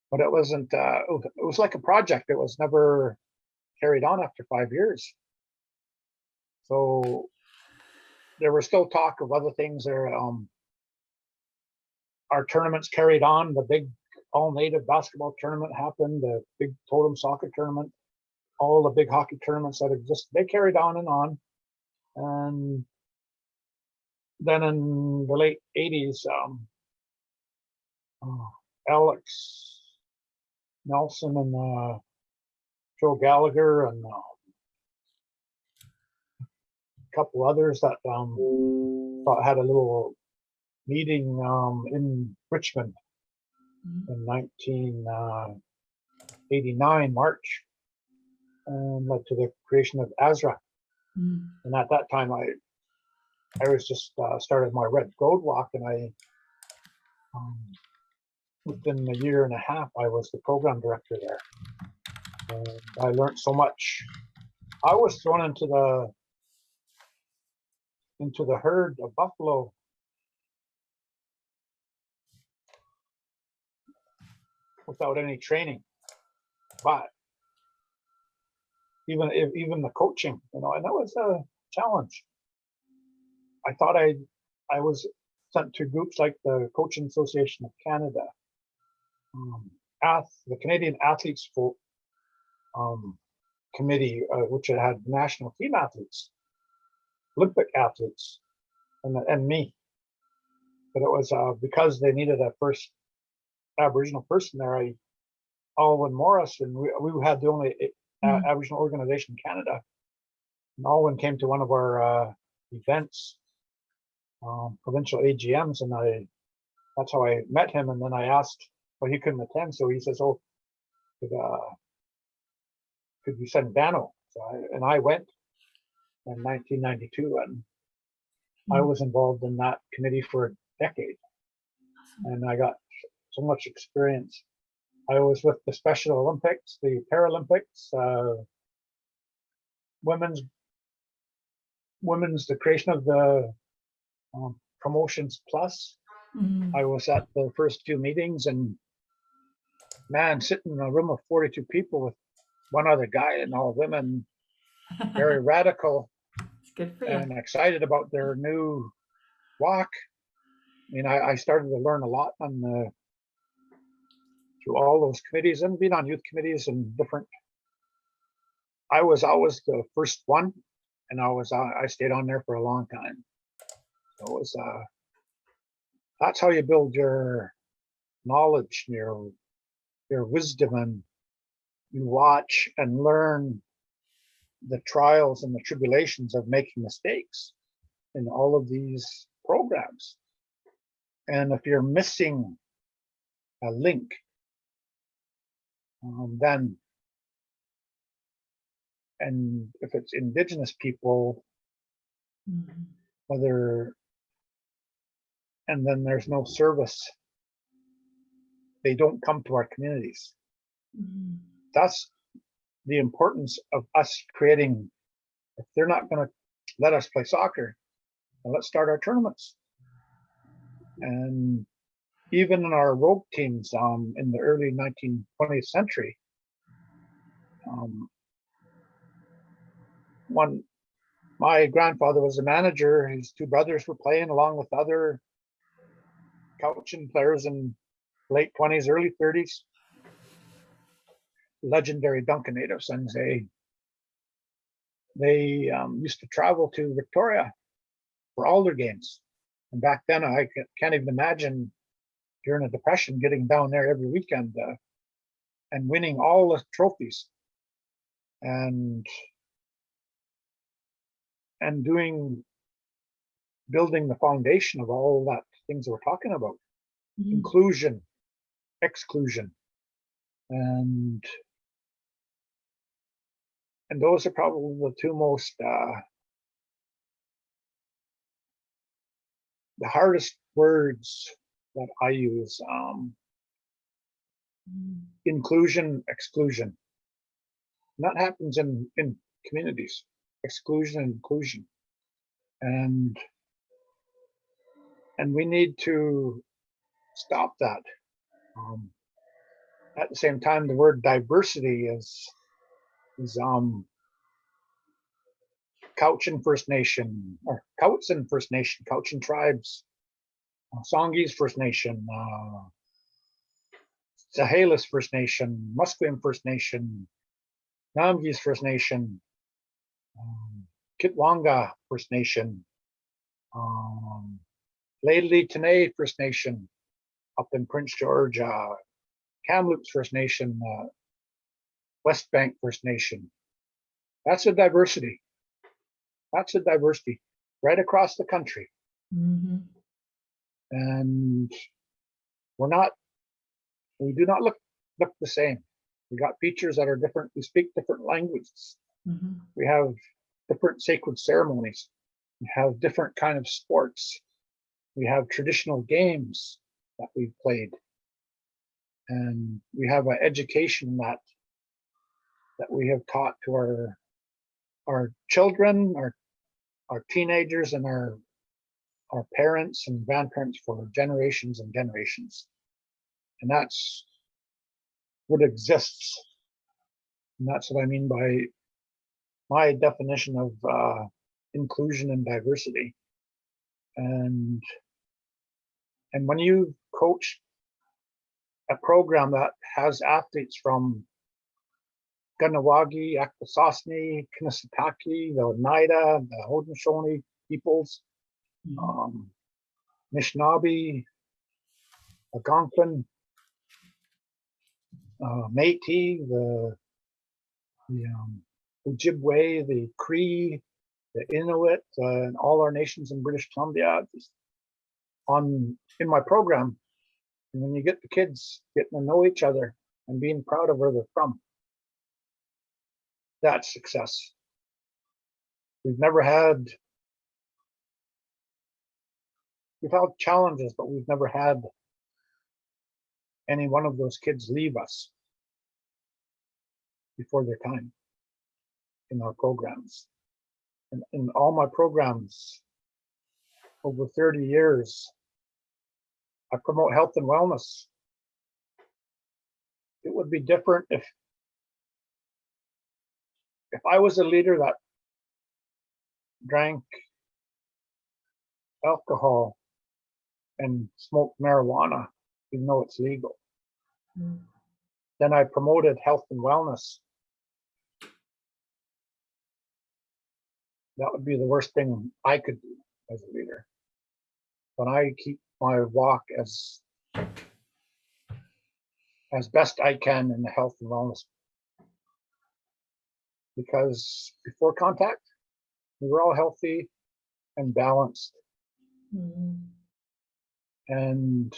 but it wasn't. It was like a project. It was never carried on after 5 years. So there was still talk of other things there. Our tournaments carried on. The big all-native basketball tournament happened, the big totem soccer tournament, all the big hockey tournaments that exist, they carried on. And then in the late '80s, Alex Nelson and Joe Gallagher and a couple others that had a little meeting in Richmond in 1989 March, and led to the creation of ASRA. And at that time, I was just started my Red Road Walk, and within a year and a half, I was the program director there. And I learned so much. I was thrown into the herd of buffalo without any training, but even the coaching, and that was a challenge. I thought I was sent to groups like the Coaching Association of Canada, the Canadian Athletes Committee, which had national team athletes, Olympic athletes, and me. But it was because they needed a first Aboriginal person there. Alwyn Morris, and we had the only Aboriginal organization in Canada. And Alwyn came to one of our events, provincial AGMs, and that's how I met him. And then I asked, well, he couldn't attend, so he says, "Oh, could you send Dano?" So I went in 1992, and I was involved in that committee for a decade, and I got so much experience. I was with the Special Olympics, the Paralympics, women's, the creation of the Promotions Plus. I was at the first few meetings, and man, sitting in a room of 42 people with one other guy and all women, very radical. It's good for you. And excited about their new walk. I mean, I started to learn a lot through all those committees and being on youth committees and different. I was always the first one, and I stayed on there for a long time. So it was that's how you build your knowledge, your wisdom, and you watch and learn the trials and the tribulations of making mistakes in all of these programs. And if you're missing a link, then, and if it's Indigenous people, and then there's no service, they don't come to our communities. That's the importance of us creating. If they're not going to let us play soccer, then let's start our tournaments. And even in our rogue teams in the early 20th century, my grandfather was a manager. His two brothers were playing along with other Cowichan players in late 20s, early 30s. Legendary Duncan natives, and they used to travel to Victoria for all their games. And back then, I can't even imagine during a depression getting down there every weekend and winning all the trophies and building the foundation of all that things that we're talking about. Inclusion, exclusion, and those are probably the two most the hardest words that I use. Inclusion, exclusion. And that happens in communities. Exclusion and inclusion. And we need to stop that. At the same time, the word diversity is Cowichan First Nation, or Cowichan First Nation, Cowichan tribes, Songhees First Nation, Sahelis First Nation, Musqueam First Nation, Namgis First Nation, Kitwanga First Nation, Lady Tenay First Nation up in Prince George, Kamloops First Nation, West Bank First Nation. That's a diversity. That's a diversity right across the country. And we do not look the same. We got features that are different. We speak different languages. Mm-hmm. We have different sacred ceremonies. We have different kind of sports. We have traditional games that we've played. And we have an education that we have taught to our children, our teenagers, and our parents and grandparents for generations and generations. And that's what exists. And that's what I mean by my definition of inclusion and diversity. And when you coach a program that has athletes from Ganawagi, Akwesasne, Kanesatake, the Oneida, the Haudenosaunee peoples, Anishinaabe, Algonquin, Métis, the Ojibwe, the Cree, the Inuit, and all our nations in British Columbia in my program. And when you get the kids getting to know each other and being proud of where they're from, that's success. We've had challenges, but we've never had any one of those kids leave us before their time in our programs. And in all my programs over 30 years, I promote health and wellness. It would be different if I was a leader that drank alcohol and smoked marijuana, even though it's legal. Then I promoted health and wellness. That would be the worst thing I could do as a leader. But I keep my walk as best I can in the health and wellness. Because before contact, we were all healthy and balanced. And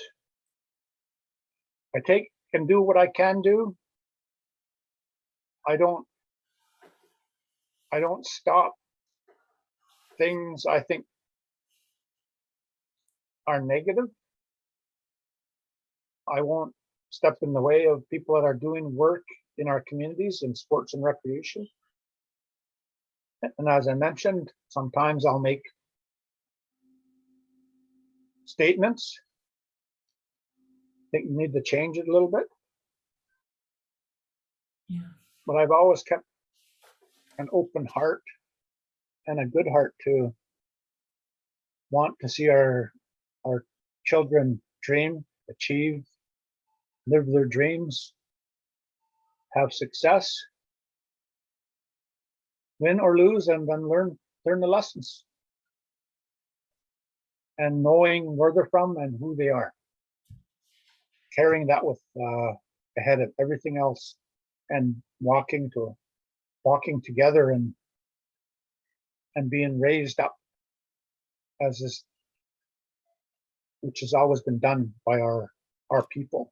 I take and do what I can do. I don't stop things I think are negative. I won't step in the way of people that are doing work in our communities in sports and recreation. And as I mentioned, sometimes I'll make statements. I think you need to change it a little bit. Yeah. But I've always kept an open heart and a good heart to want to see our children dream, achieve, live their dreams, have success, win or lose, and then learn the lessons. And knowing where they're from and who they are. Carrying that with ahead of everything else, and walking together and being raised up as this, which has always been done by our people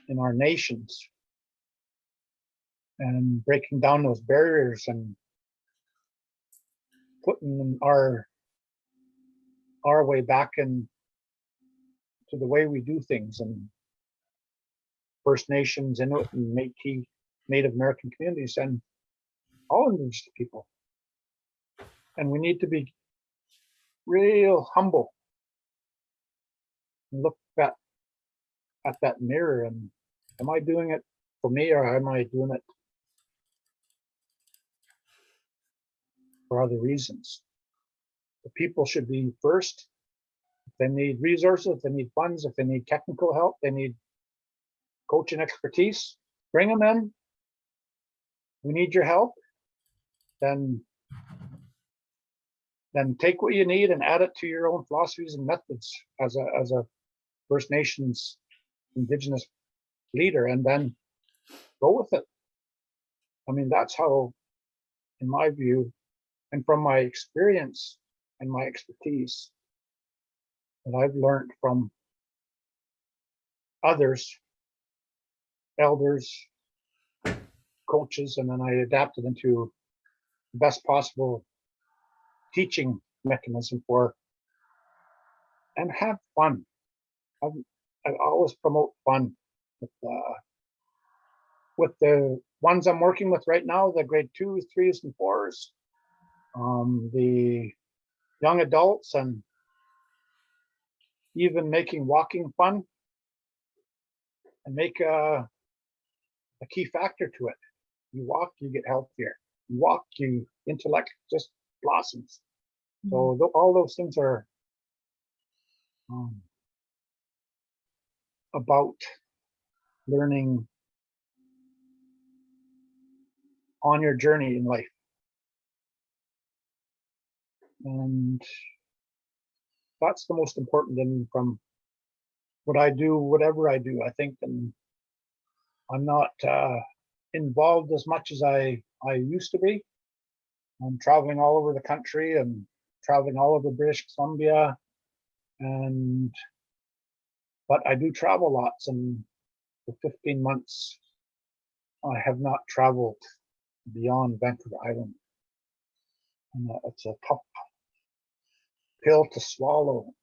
in our nations, and breaking down those barriers and putting our way back in to the way we do things, and First Nations, Inuit, and Métis, Native American communities, and all Indigenous people. And we need to be real humble and look at that mirror, and am I doing it for me, or am I doing it for other reasons? The people should be first. If they need resources, if they need funds, if they need technical help, they need coaching expertise, bring them in. We need your help. Then take what you need and add it to your own philosophies and methods as a First Nations Indigenous leader, and then go with it. I mean, that's how, in my view, and from my experience and my expertise that I've learned from others elders, coaches, and then I adapted into the best possible teaching mechanism for, and have fun. I always promote fun with the ones I'm working with right now, the grade 2s, 3s, and 4s, the young adults, and even making walking fun, and make a key factor to it. You walk, you get healthier. You walk, you intellect just blossoms. So all those things are about learning on your journey in life. And that's the most important thing from what I do, whatever I do. I think I'm not involved as much as I used to be. I'm traveling all over the country and traveling all over British Columbia, but I do travel lots, and for 15 months I have not traveled beyond Vancouver Island. And it's a tough pill to swallow,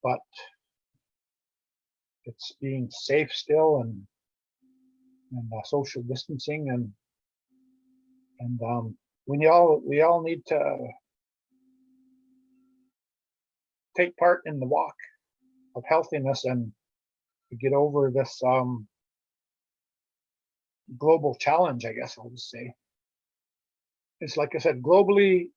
but it's being safe still, and social distancing, and we all need to take part in the walk of healthiness and to get over this global challenge, I guess I'll just say. It's like I said, globally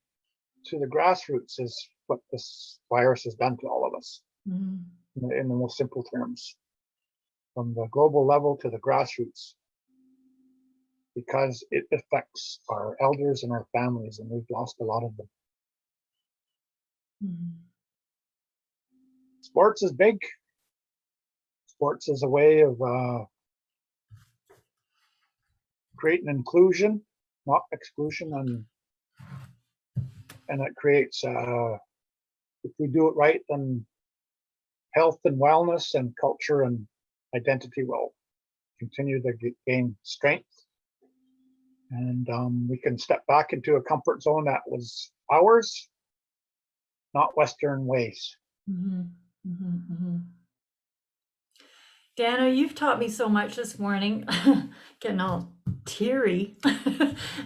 to the grassroots is what this virus has done to all of us, in the most simple terms, from the global level to the grassroots, because it affects our elders and our families, and we've lost a lot of them. Sports is big. Sports is a way of creating inclusion, not exclusion, and it creates, if we do it right, then health and wellness and culture and identity will continue to gain strength, and we can step back into a comfort zone that was ours, not Western ways. Dano, you've taught me so much this morning, getting all teary.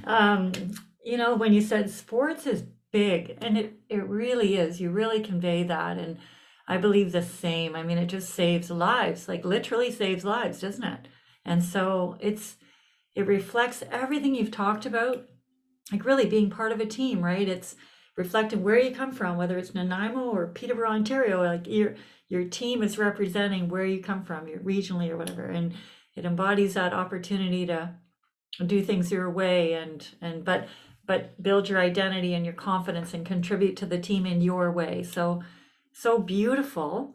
When you said sports is big, and it really is. You really convey that, and I believe the same. I mean, it just saves lives, like literally saves lives, doesn't it? And so it reflects everything you've talked about, like really being part of a team, right? It's reflecting where you come from, whether it's Nanaimo or Peterborough, Ontario, like your team is representing where you come from, regionally or whatever, and it embodies that opportunity to do things your way, but build your identity and your confidence and contribute to the team in your way. So beautiful.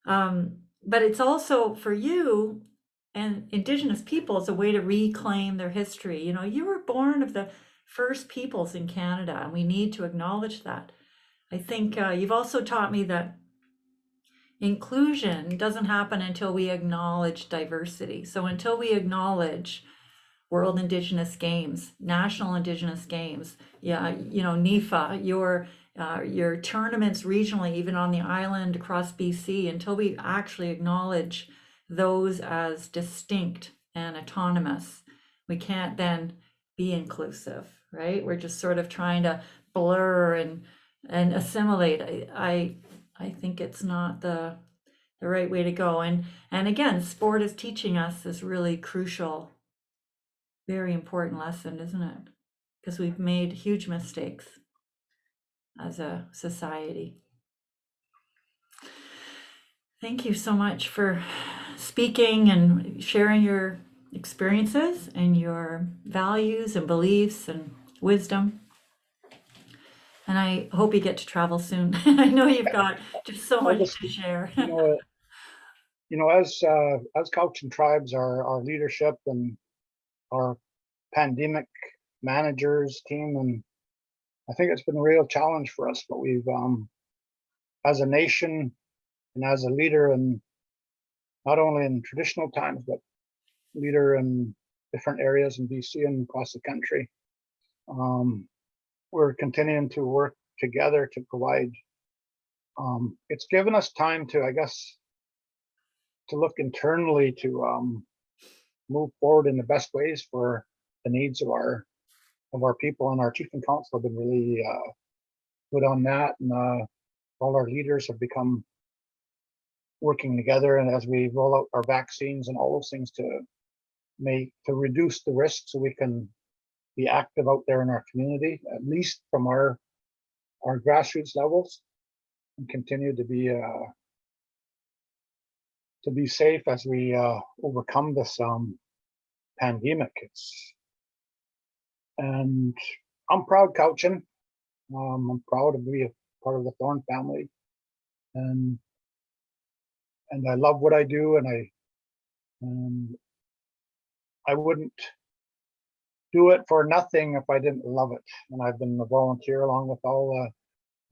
But it's also for you and Indigenous peoples a way to reclaim their history. You were born of the first peoples in Canada, and we need to acknowledge that. I think you've also taught me that inclusion doesn't happen until we acknowledge diversity. So until we acknowledge World Indigenous Games, National Indigenous Games, NIFA, your tournaments regionally, even on the island across BC, until we actually acknowledge those as distinct and autonomous, we can't then be inclusive, right? We're just sort of trying to blur and assimilate. I think it's not the right way to go. And again, sport is teaching us this really crucial, very important lesson, isn't it? Because we've made huge mistakes as a society. Thank you so much for speaking and sharing your experiences and your values and beliefs and wisdom. And I hope you get to travel soon. I know you've got just so much to share. As Cowichan tribes, our leadership and our pandemic managers team, and I think it's been a real challenge for us, but we've as a nation and as a leader, and not only in traditional times but leader in different areas in BC and across the country. We're continuing to work together to provide. It's given us time to, I guess, to look internally to move forward in the best ways for the needs of our people, and our chief and council have been really good on that, and all our leaders have become working together, and as we roll out our vaccines and all those things to reduce the risk so we can be active out there in our community, at least from our grassroots levels, and continue to be safe as we overcome this pandemic. And I'm proud Cowichan. I'm proud to be a part of the Thorne family, and I love what I do, and I wouldn't do it for nothing if I didn't love it. And I've been a volunteer along with all the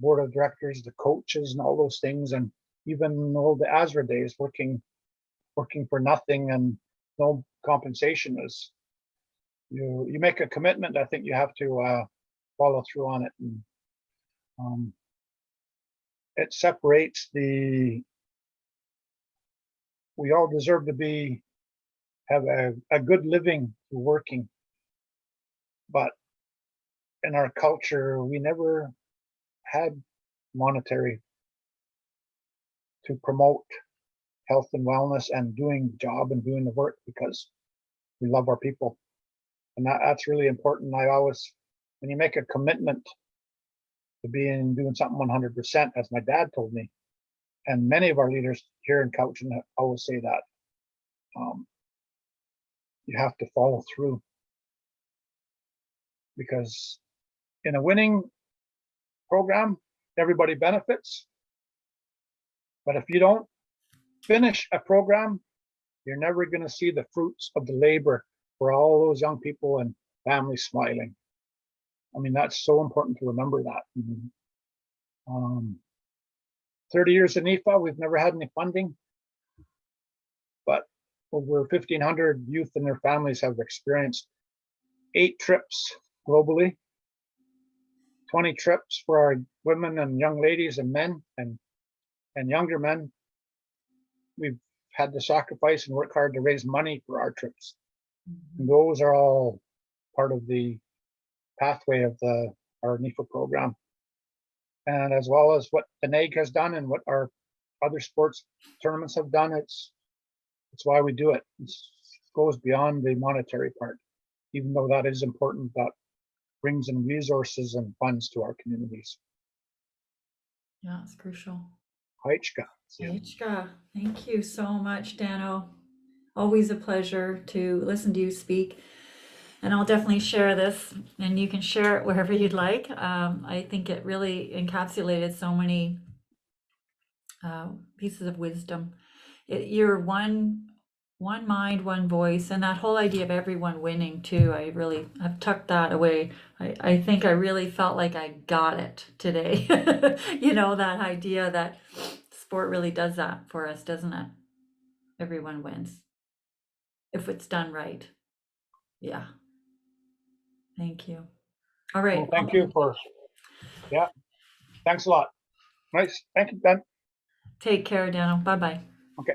board of directors, the coaches, and all those things, and even all the ASRA days working for nothing and no compensation. Is you make a commitment, I think you have to follow through on it. And it separates we all deserve to have a good living through working, but in our culture we never had monetary to promote health and wellness and doing the job and doing the work, because we love our people, and that's really important. I always, when you make a commitment to doing something 100%, as my dad told me, and many of our leaders here in Cowichan always say that, you have to follow through, because in a winning program everybody benefits, but if you don't finish a program, you're never going to see the fruits of the labor for all those young people and families smiling. I mean, that's so important to remember that. 30 years in NIFA, we've never had any funding, but over 1,500 youth and their families have experienced 8 trips globally, 20 trips for our women and young ladies and men and younger men. We've had to sacrifice and work hard to raise money for our trips. And those are all part of the pathway of our NIFA program. And as well as what the NAIG has done and what our other sports tournaments have done, it's why we do it. It goes beyond the monetary part, even though that is important. That brings in resources and funds to our communities. Yeah, it's crucial. Cowichan. Cowichan. Thank you so much, Dano. Always a pleasure to listen to you speak. And I'll definitely share this, and you can share it wherever you'd like. I think it really encapsulated so many pieces of wisdom. You're one mind, one voice, and that whole idea of everyone winning too. I've tucked that away. I think I really felt like I got it today. That idea that sport really does that for us, doesn't it? Everyone wins if it's done right. Yeah. Thank you. All right. Well, thank you yeah. Thanks a lot. Nice. Thank you, Ben. Take care, Dano. Bye-bye. Okay.